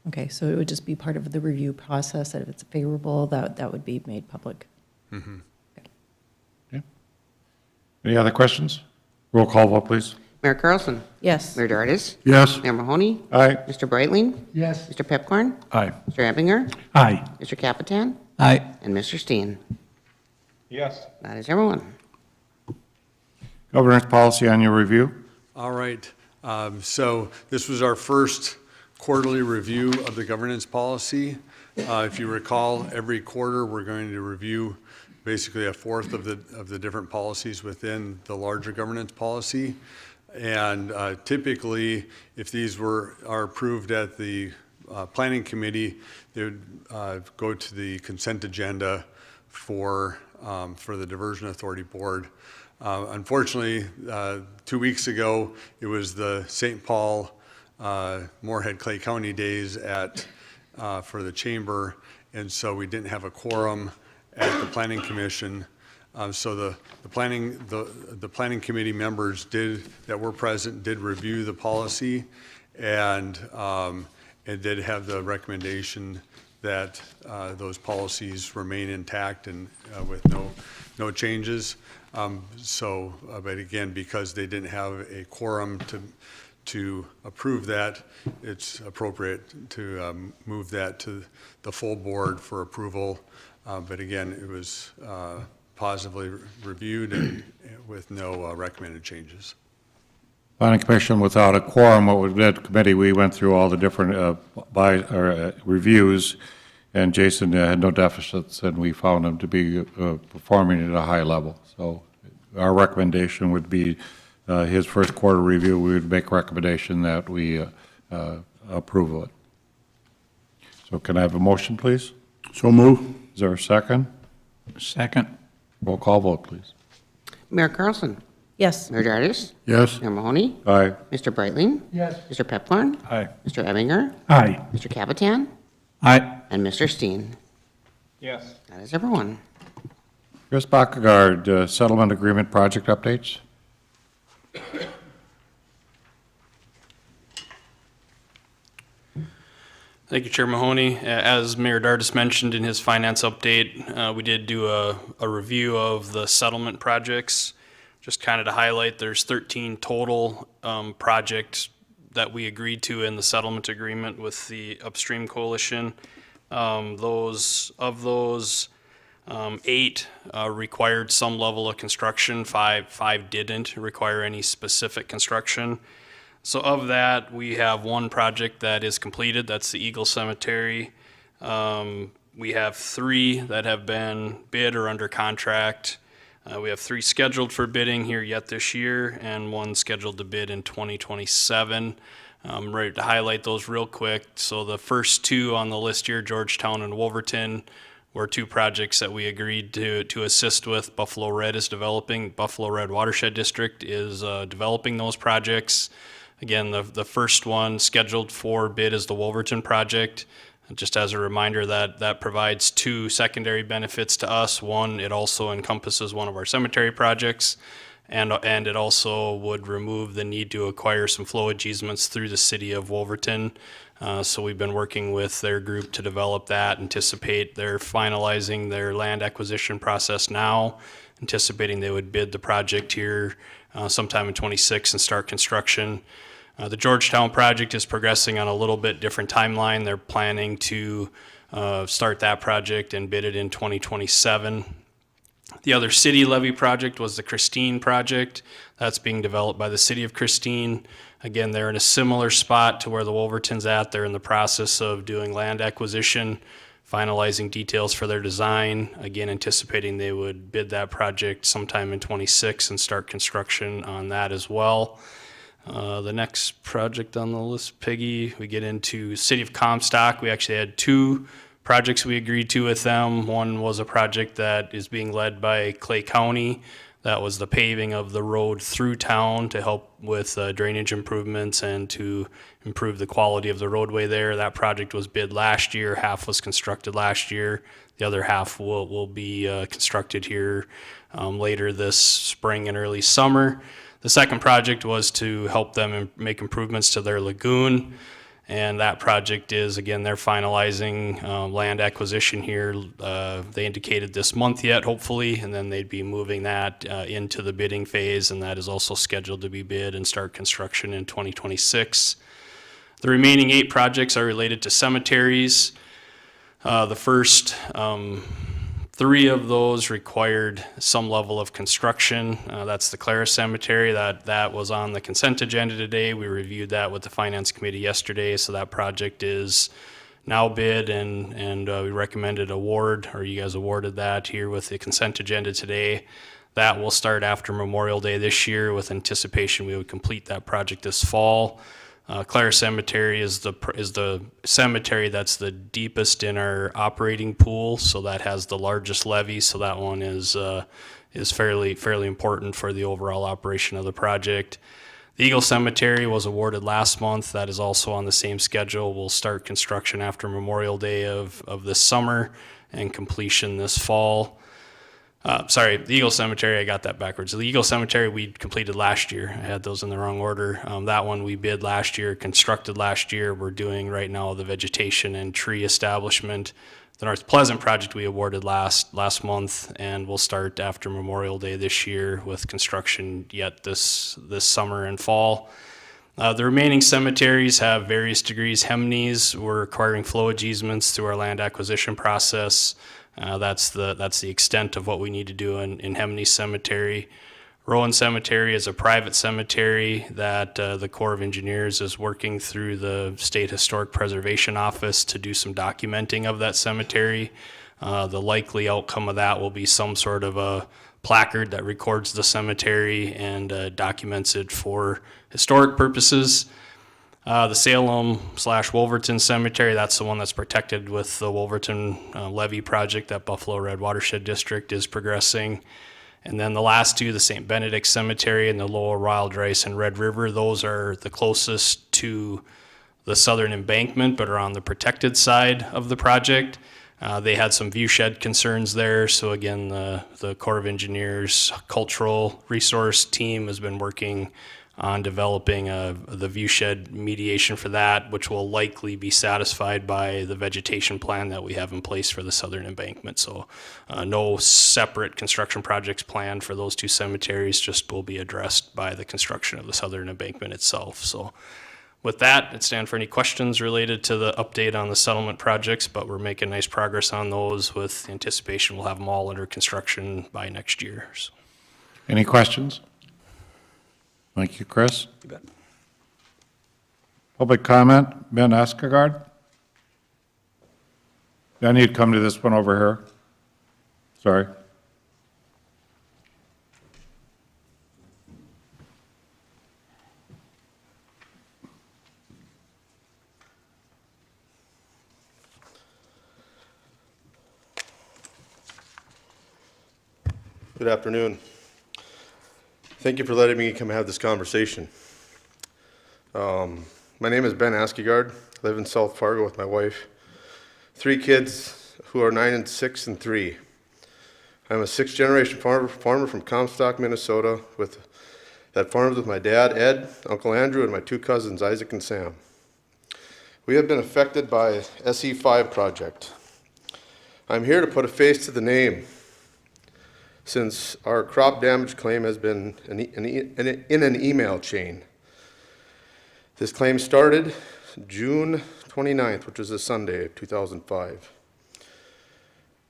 Okay, so it would just be part of the review process, that if it's favorable, that would be made public. Mm-hmm. Okay. Any other questions? Roll call vote, please. Mayor Carlson. Yes. Mayor Dardis. Yes. Mayor Mahoney. Aye. Mr. Breitling. Yes. Mr. Pepcorn. Aye. Mr. Ebinger. Aye. Mr. Capitan. Aye. And Mr. Steen. Yes. That is everyone. Governance policy on your review. All right. So this was our first quarterly review of the governance policy. If you recall, every quarter we're going to review basically a fourth of the different policies within the larger governance policy. And typically, if these are approved at the planning committee, they would go to the consent agenda for the Diversion Authority Board. Unfortunately, 2 weeks ago, it was the St. Paul Moorhead Clay County Days for the chamber, and so we didn't have a quorum at the planning commission. So the planning committee members that were present did review the policy, and did have the recommendation that those policies remain intact and with no changes. But again, because they didn't have a quorum to approve that, it's appropriate to move that to the full board for approval. But again, it was positively reviewed and with no recommended changes. Planning Commission without a quorum, what was that committee, we went through all the different reviews, and Jason had no deficits, and we found him to be performing at a high level. So our recommendation would be his first quarter review, we would make a recommendation that we approve of it. So can I have a motion, please? So move. Is there a second? Second. Roll call vote, please. Mayor Carlson. Yes. Mayor Dardis. Yes. Mayor Mahoney. Aye. Mr. Breitling. Yes. Mr. Pepcorn. Aye. Mr. Ebinger. Aye. Mr. Capitan. Aye. And Mr. Steen. Yes. That is everyone. Chris Bacagard, settlement agreement project updates. Thank you, Chair Mahoney. As Mayor Dardis mentioned in his finance update, we did do a review of the settlement projects. Just kind of to highlight, there's 13 total projects that we agreed to in the settlement agreement with the Upstream Coalition. Of those, 8 required some level of construction, 5 didn't require any specific construction. So of that, we have 1 project that is completed, that's the Eagle Cemetery. We have 3 that have been bid or under contract. We have 3 scheduled for bidding here yet this year, and 1 scheduled to bid in 2027. I'm ready to highlight those real quick. So the first 2 on the list here, Georgetown and Wolverton, were 2 projects that we agreed to assist with. Buffalo Red is developing. Buffalo Red Watershed District is developing those projects. Again, the first one scheduled for bid is the Wolverton project. Just as a reminder, that provides 2 secondary benefits to us. One, it also encompasses one of our cemetery projects, and it also would remove the need to acquire some flowage easements through the city of Wolverton. So we've been working with their group to develop that, anticipate they're finalizing their land acquisition process now, anticipating they would bid the project here sometime in 26 and start construction. The Georgetown project is progressing on a little bit different timeline. They're planning to start that project and bid it in 2027. The other city levy project was the Christine project. That's being developed by the city of Christine. Again, they're in a similar spot to where the Wolverton's at. They're in the process of doing land acquisition finalizing details for their design. Again, anticipating they would bid that project sometime in '26 and start construction on that as well. The next project on the list, Peggy, we get into City of Comstock. We actually had two projects we agreed to with them. One was a project that is being led by Clay County. That was the paving of the road through town to help with drainage improvements and to improve the quality of the roadway there. That project was bid last year. Half was constructed last year. The other half will be constructed here later this spring and early summer. The second project was to help them make improvements to their lagoon. And that project is, again, they're finalizing land acquisition here. They indicated this month yet, hopefully, and then they'd be moving that into the bidding phase, and that is also scheduled to be bid and start construction in 2026. The remaining 8 projects are related to cemeteries. The first 3 of those required some level of construction. That's the Clara Cemetery. That was on the consent agenda today. We reviewed that with the Finance Committee yesterday, so that project is now bid, and we recommended award, or you guys awarded that here with the consent agenda today. That will start after Memorial Day this year with anticipation we would complete that project this fall. Clara Cemetery is the cemetery that's the deepest in our operating pool, so that has the largest levee. So that one is fairly important for the overall operation of the project. The Eagle Cemetery was awarded last month. That is also on the same schedule. We'll start construction after Memorial Day of this summer and completion this fall. Sorry, the Eagle Cemetery, I got that backwards. The Eagle Cemetery we completed last year. I had those in the wrong order. That one we bid last year, constructed last year. We're doing right now the vegetation and tree establishment. The North Pleasant project we awarded last month, and we'll start after Memorial Day this year with construction yet this summer and fall. The remaining cemeteries have various degrees. Hemnes, we're acquiring flowage easements through our land acquisition process. That's the extent of what we need to do in Hemnes Cemetery. Rowan Cemetery is a private cemetery that the Corps of Engineers is working through the State Historic Preservation Office to do some documenting of that cemetery. The likely outcome of that will be some sort of a placard that records the cemetery and documents it for historic purposes. The Salem/Wolverton Cemetery, that's the one that's protected with the Wolverton levee project that Buffalo Red Watershed District is progressing. And then the last 2, the St. Benedict Cemetery and the Lower Wild Rice and Red River, those are the closest to the southern embankment but are on the protected side of the project. They had some viewshed concerns there, so again, the Corps of Engineers cultural resource team has been working on developing the viewshed mediation for that, which will likely be satisfied by the vegetation plan that we have in place for the southern embankment. So no separate construction projects planned for those 2 cemeteries, just will be addressed by the construction of the southern embankment itself. So with that, I'd stand for any questions related to the update on the settlement projects, but we're making nice progress on those with anticipation we'll have them all under construction by next year. So. Any questions? Thank you, Chris. You bet. Public comment, Ben Eskegaard. Ben, you'd come to this one over here. Sorry. Good afternoon. Thank you for letting me come have this conversation. My name is Ben Eskegaard. I live in South Fargo with my wife. 3 kids who are 9 and 6 and 3. I'm a 6th-generation farmer from Comstock, Minnesota, that farms with my dad, Ed, Uncle Andrew, and my 2 cousins, Isaac and Sam. We have been affected by SE5 project. I'm here to put a face to the name, since our crop damage claim has been in an email chain. This claim started June 29th, which was a Sunday of 2005.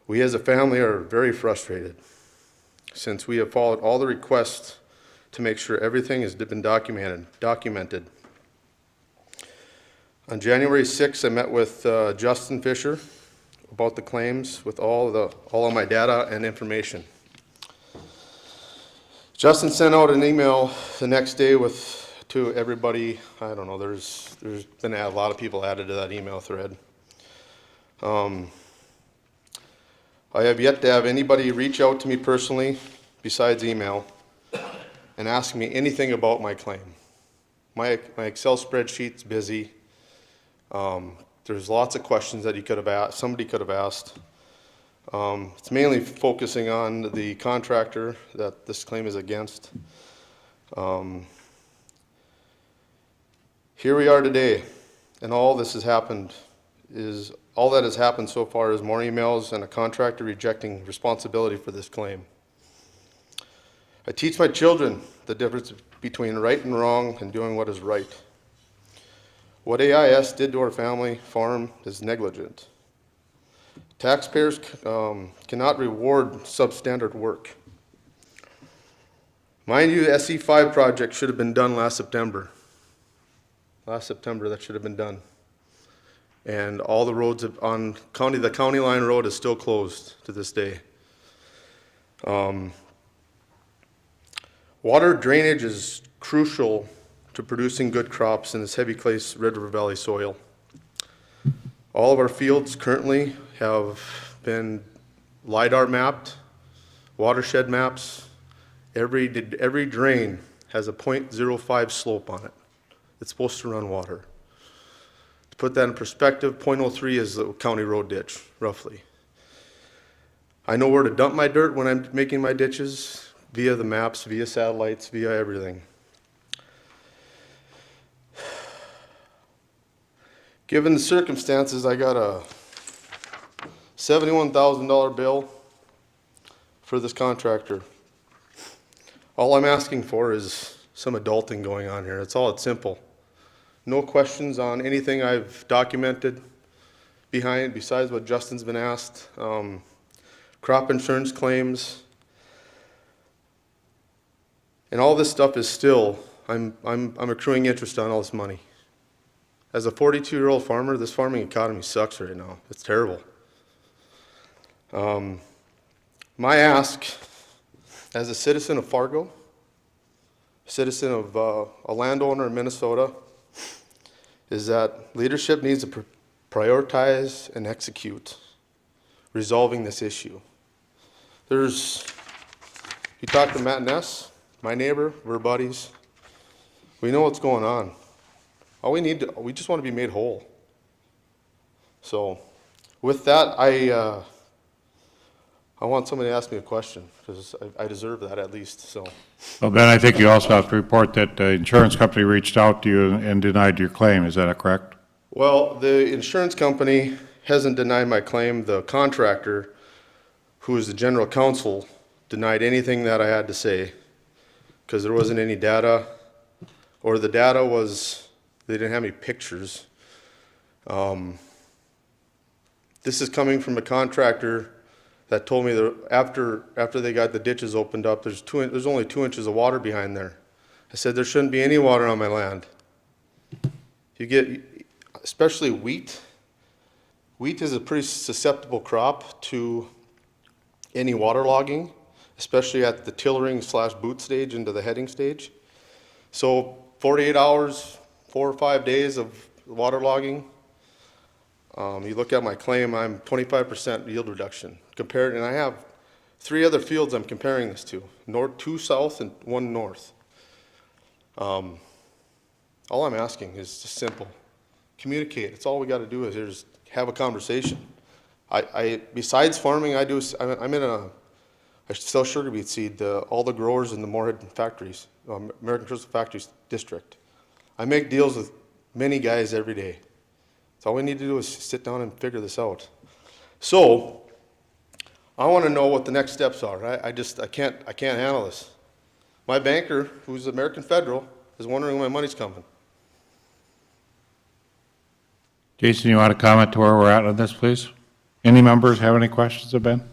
We as a family are very frustrated since we have followed all the requests to make sure everything has been documented. On January 6th, I met with Justin Fisher about the claims with all of my data and information. Justin sent out an email the next day to everybody. I don't know, there's been a lot of people added to that email thread. I have yet to have anybody reach out to me personally, besides email, and ask me anything about my claim. My Excel spreadsheet's busy. There's lots of questions that somebody could have asked. It's mainly focusing on the contractor that this claim is against. Here we are today, and all that has happened so far is more emails and a contractor rejecting responsibility for this claim. I teach my children the difference between right and wrong and doing what is right. What AIS did to our family farm is negligent. Taxpayers cannot reward substandard work. Mind you, the SE5 project should have been done last September. Last September, that should have been done. And all the roads on the county line road is still closed to this day. Water drainage is crucial to producing good crops in this heavy clay River Valley soil. All of our fields currently have been LIDAR mapped, watershed maps. Every drain has a 0.05 slope on it. It's supposed to run water. To put that in perspective, 0.03 is the county road ditch, roughly. I know where to dump my dirt when I'm making my ditches via the maps, via satellites, via everything. Given the circumstances, I got a $71,000 bill for this contractor. All I'm asking for is some adulting going on here. It's simple. No questions on anything I've documented besides what Justin's been asked. Crop insurance claims. And all this stuff is still, I'm accruing interest on all this money. As a 42-year-old farmer, this farming economy sucks right now. It's terrible. My ask, as a citizen of Fargo, citizen of a landowner in Minnesota, is that leadership needs to prioritize and execute resolving this issue. You talk to Matt Ness, my neighbor, we're buddies. We know what's going on. We just want to be made whole. So, with that, I want somebody to ask me a question, because I deserve that at least, so. Well, Ben, I think you also have to report that the insurance company reached out to you and denied your claim. Is that correct? Well, the insurance company hasn't denied my claim. The contractor, who is the general counsel, denied anything that I had to say, because there wasn't any data, or the data was, they didn't have any pictures. This is coming from a contractor that told me that after they got the ditches opened up, there's only 2 inches of water behind there. I said there shouldn't be any water on my land. You get, especially wheat. Wheat is a pretty susceptible crop to any waterlogging, especially at the tillering/boot stage into the heading stage. So 48 hours, 4 or 5 days of waterlogging. You look at my claim, I'm 25% yield reduction compared, and I have 3 other fields I'm comparing this to, 2 south and 1 north. All I'm asking is just simple. Communicate. It's all we got to do is just have a conversation. Besides farming, I sell sugar beet seed to all the growers in the Moorhead factories, American Crystal Factories District. I make deals with many guys every day. So all we need to do is sit down and figure this out. So I want to know what the next steps are. I can't handle this. My banker, who's American Federal, is wondering when my money's coming. Jason, you want to comment to where we're at on this, please? Any members have any questions of Ben?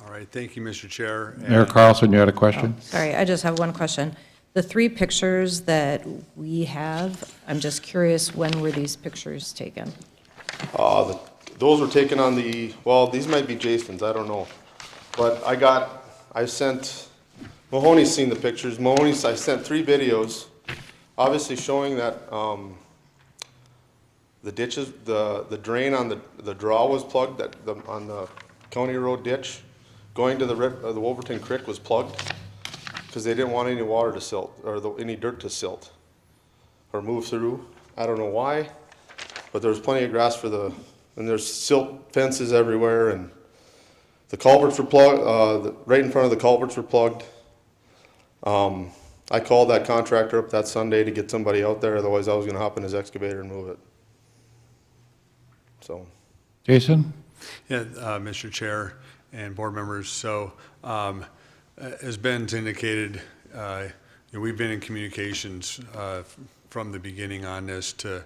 All right, thank you, Mr. Chair. Mayor Carlson, you had a question? Sorry, I just have one question. The three pictures that we have, I'm just curious, when were these pictures taken? Those were taken on the, well, these might be Jason's, I don't know. But I sent, Mahoney's seen the pictures. I sent 3 videos, obviously showing that, the ditches, the drain on the draw was plugged, on the county road ditch, going to the Wolverton Creek was plugged, because they didn't want any water to silt, or any dirt to silt, or move through. I don't know why, but there was plenty of grass and there's silt fences everywhere, and the culverts were plugged, right in front of the culverts were plugged. I called that contractor up that Sunday to get somebody out there, otherwise I was gonna hop in his excavator and move it. So. Jason? Yeah, Mr. Chair and board members, so as Ben's indicated, we've been in communications from the beginning on this to,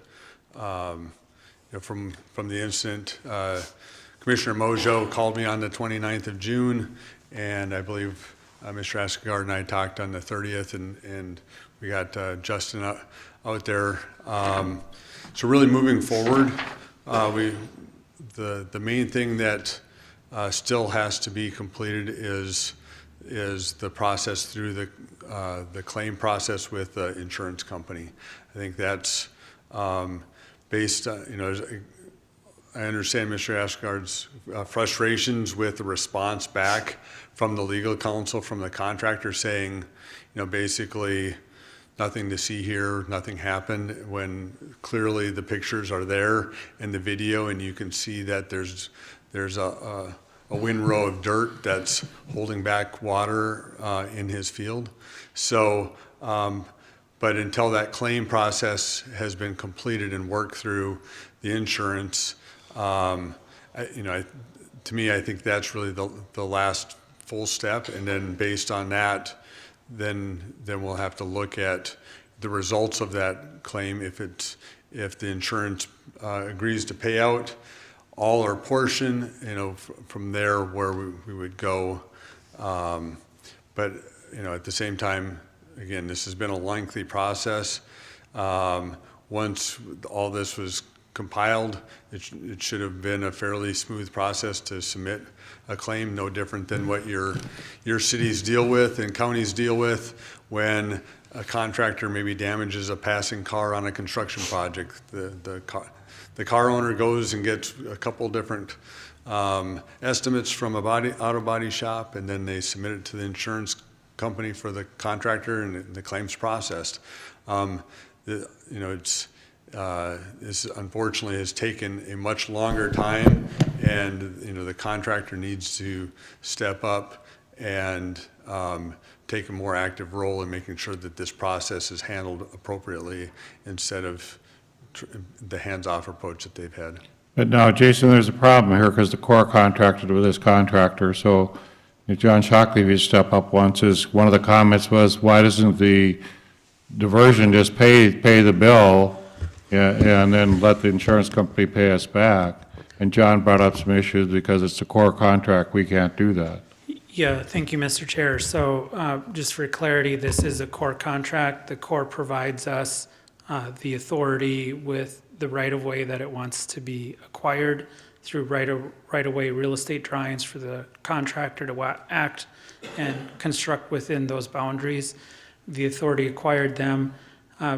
from the incident. Commissioner Mojo called me on the 29th of June, and I believe Mr. Askegaard and I talked on the 30th, and we got Justin out there. So really moving forward, the main thing that still has to be completed is the process through the claim process with the insurance company. I think that's based on, I understand Mr. Askegaard's frustrations with the response back from the legal counsel, from the contractor saying, basically nothing to see here, nothing happened, when clearly the pictures are there in the video, and you can see that there's a windrow of dirt that's holding back water in his field. So, but until that claim process has been completed and worked through the insurance, to me, I think that's really the last full step. And then based on that, then we'll have to look at the results of that claim. If the insurance agrees to pay out all or portion, from there where we would go. But at the same time, again, this has been a lengthy process. Once all this was compiled, it should have been a fairly smooth process to submit a claim, no different than what your cities deal with and counties deal with when a contractor maybe damages a passing car on a construction project. The car owner goes and gets a couple different estimates from auto body shop, and then they submit it to the insurance company for the contractor, and the claim's processed. This unfortunately has taken a much longer time, and the contractor needs to step up and take a more active role in making sure that this process is handled appropriately instead of the hands-off approach that they've had. But now, Jason, there's a problem here because the Corps contracted with this contractor. So if John Shockley, if you step up once, one of the comments was, why doesn't the diversion just pay the bill and then let the insurance company pay us back? And John brought up some issues because it's a Corps contract, we can't do that. Yeah, thank you, Mr. Chair. So just for clarity, this is a Corps contract. The Corps provides us the authority with the right-of-way that it wants to be acquired through right-of-way real estate drawings for the contractor to act and construct within those boundaries. The authority acquired them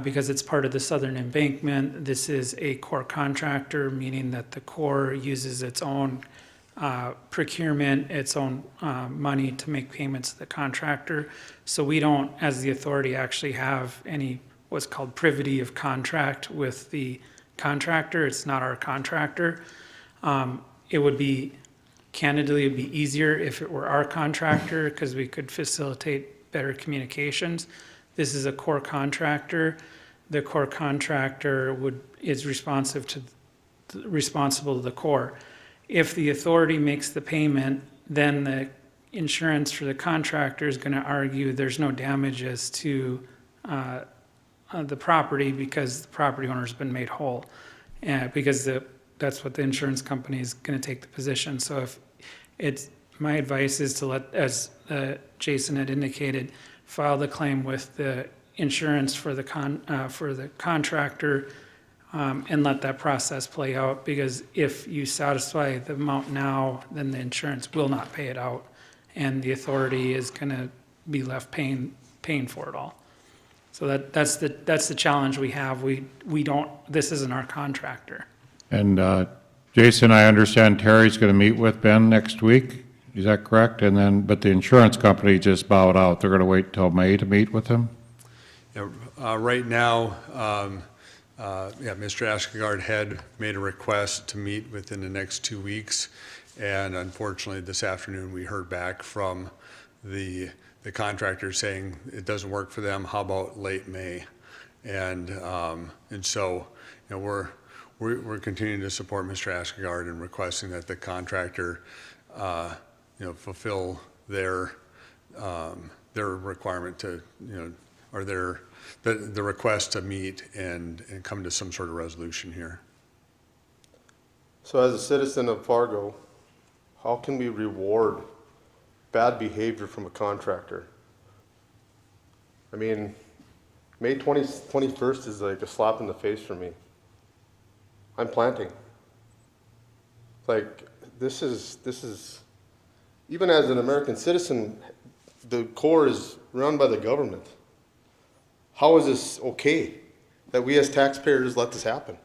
because it's part of the Southern Embankment. This is a Corps contractor, meaning that the Corps uses its own procurement, its own money to make payments to the contractor. So we don't, as the authority, actually have any what's called privity of contract with the contractor. It's not our contractor. It would be, candidly, it'd be easier if it were our contractor because we could facilitate better communications. This is a Corps contractor. The Corps contractor is responsible to the Corps. If the authority makes the payment, then the insurance for the contractor is going to argue there's no damages to the property because the property owner has been made whole, because that's what the insurance company is going to take the position. So my advice is to let, as Jason had indicated, file the claim with the insurance for the contractor, and let that process play out, because if you satisfy the amount now, then the insurance will not pay it out, and the authority is gonna be left paying for it all. So that's the challenge we have. We don't, this isn't our contractor. And Jason, I understand Terry's going to meet with Ben next week. Is that correct? And then, but the insurance company just bowed out. They're going to wait till May to meet with him? Yeah, right now, Mr. Ashkegaard had made a request to meet within the next 2 weeks, and unfortunately, this afternoon, we heard back from the contractor saying it doesn't work for them. How about late May? And so, we're continuing to support Mr. Ashkegaard and requesting that the contractor, fulfill their requirement to, or the request to meet and come to some sort of resolution here. So as a citizen of Fargo, how can we reward bad behavior from a contractor? I mean, May 21st is like a slap in the face for me. I'm planting. Like, this is, even as an American citizen, the Corps is run by the government. How is this okay that we as taxpayers let this happen?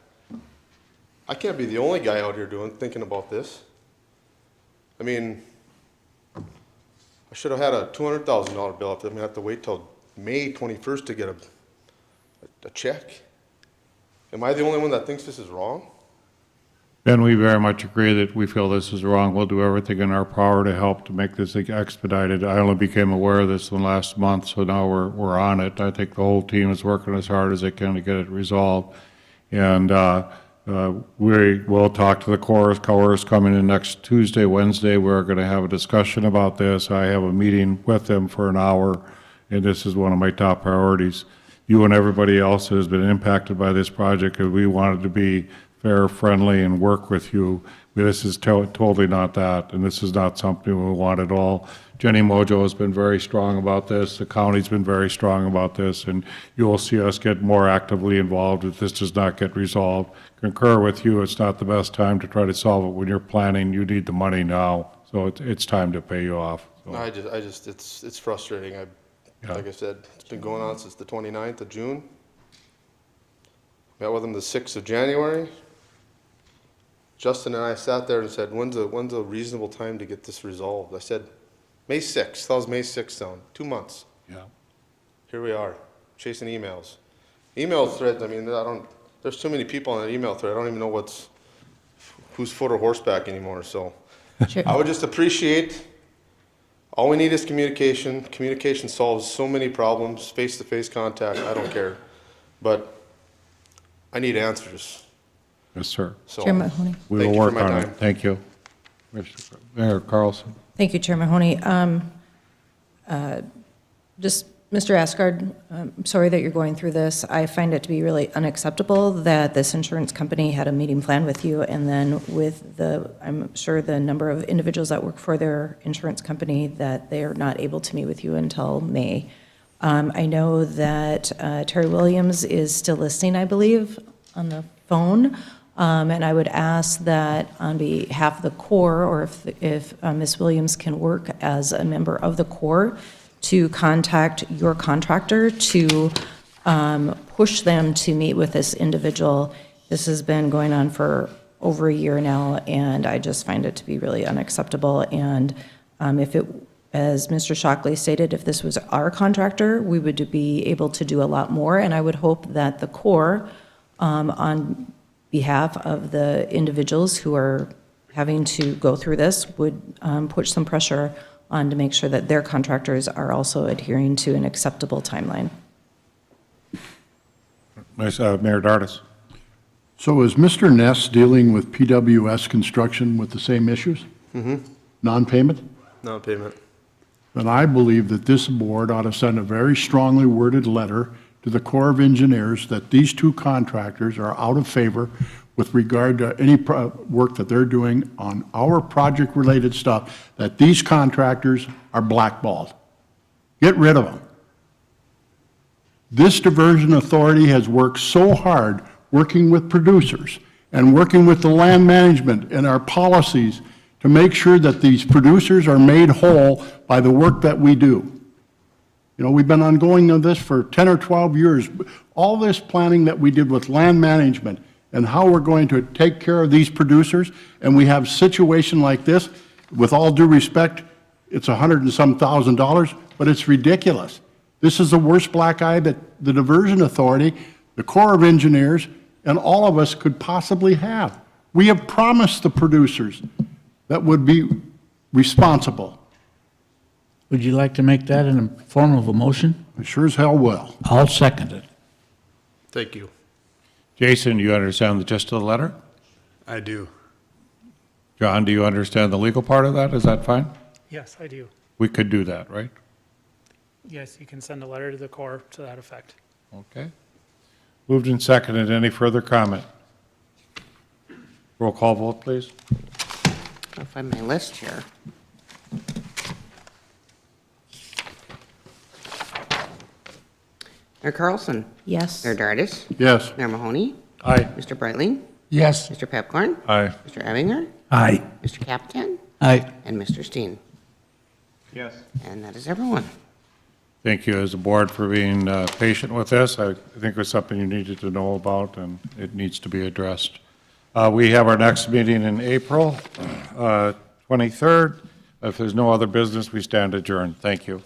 I can't be the only guy out here thinking about this. I mean, I should have had a $200,000 bill. I'm going to have to wait till May 21st to get a check. Am I the only one that thinks this is wrong? Ben, we very much agree that we feel this is wrong. We'll do everything in our power to help to make this expedited. I only became aware of this in the last month, so now we're on it. I think the whole team is working as hard as they can to get it resolved. And we will talk to the Corps coming in next Tuesday, Wednesday. We're going to have a discussion about this. I have a meeting with them for an hour, and this is one of my top priorities. You and everybody else has been impacted by this project, and we wanted to be fair, friendly, and work with you. This is totally not that, and this is not something we want at all. Jenny Mojo has been very strong about this. The county's been very strong about this, and you will see us get more actively involved if this does not get resolved. Concur with you, it's not the best time to try to solve it when you're planning. You need the money now, so it's time to pay you off. So. It's frustrating. Like I said, it's been going on since the 29th of June. Met with them the 6th of January. Justin and I sat there and said, when's a reasonable time to get this resolved? I said, May 6th. That was May 6th down. 2 months. Yeah. Here we are, chasing emails. Email threads, I mean, there's too many people on that email thread. I don't even know who's foot or horseback anymore. So Sure. I would just appreciate, all we need is communication. Communication solves so many problems, face-to-face contact, I don't care. But I need answers. Yes, sir. So, Chair Mahoney. We Thank will you for work my on time. it. Thank you. Mayor Carlson. Thank you, Chair Mahoney. Just, Mr. Asgard, I'm sorry that you're going through this. I find it to be really unacceptable that this insurance company had a meeting planned with you, and then with I'm sure the number of individuals that work for their insurance company, that they are not able to meet with you until May. I know that Terry Williams is still listening, I believe, on the phone. And I would ask that on behalf of the Corps, or if Ms. Williams can work as a member of the Corps, to contact your contractor to push them to meet with this individual. This has been going on for over a year now, and I just find it to be really unacceptable. And if it, as Mr. Shockley stated, if this was our contractor, we would be able to do a lot more. And I would hope that the Corps, on behalf of the individuals who are having to go through this, would put some pressure on to make sure that their contractors are also adhering to an acceptable timeline. Nice, Mayor Dardis. So is Mr. Ness dealing with PWS construction with the same issues? Mm-hmm. Non-payment? Non-payment. Then I believe that this board ought to send a very strongly worded letter to the Corps of Engineers that these two contractors are out of favor with regard to any work that they're doing on our project-related stuff, that these contractors are blackballed. Get rid of them. This diversion authority has worked so hard, working with producers and working with the land management and our policies to make sure that these producers are made whole by the work that we do. You know, we've been ongoing on this for 10 or 12 years. All this planning that we did with land management and how we're going to take care of these producers, and we have a situation like this, with all due respect, it's $100 and some thousand, but it's ridiculous. This is the worst black eye that the Diversion Authority, the Corps of Engineers, and all of us could possibly have. We have promised the producers that would be responsible. Would you like to make that in the form of a motion? I sure as hell will. I'll second it. Thank you. Jason, you understand the gist of the letter? I do. John, do you understand the legal part of that? Is that fine? Yes, I do. We could do that, right? Yes, you can send a letter to the Corps to that effect. Okay. Moved and seconded. Any further comment? Roll call vote, please. I'll find my list here. Mayor Carlson. Yes. Mayor Dardis. Yes. Mayor Mahoney. Aye. Mr. Breitling. Yes. Mr. Pepcorn. Aye. Mr. Ebinger. Aye. Mr. Capitan. Aye. And Mr. Steen. Yes. And that is everyone. Thank you as a board for being patient with this. I think it was something you needed to know about, and it needs to be addressed. We have our next meeting in April 23rd. If there's no other business, we stand adjourned. Thank you.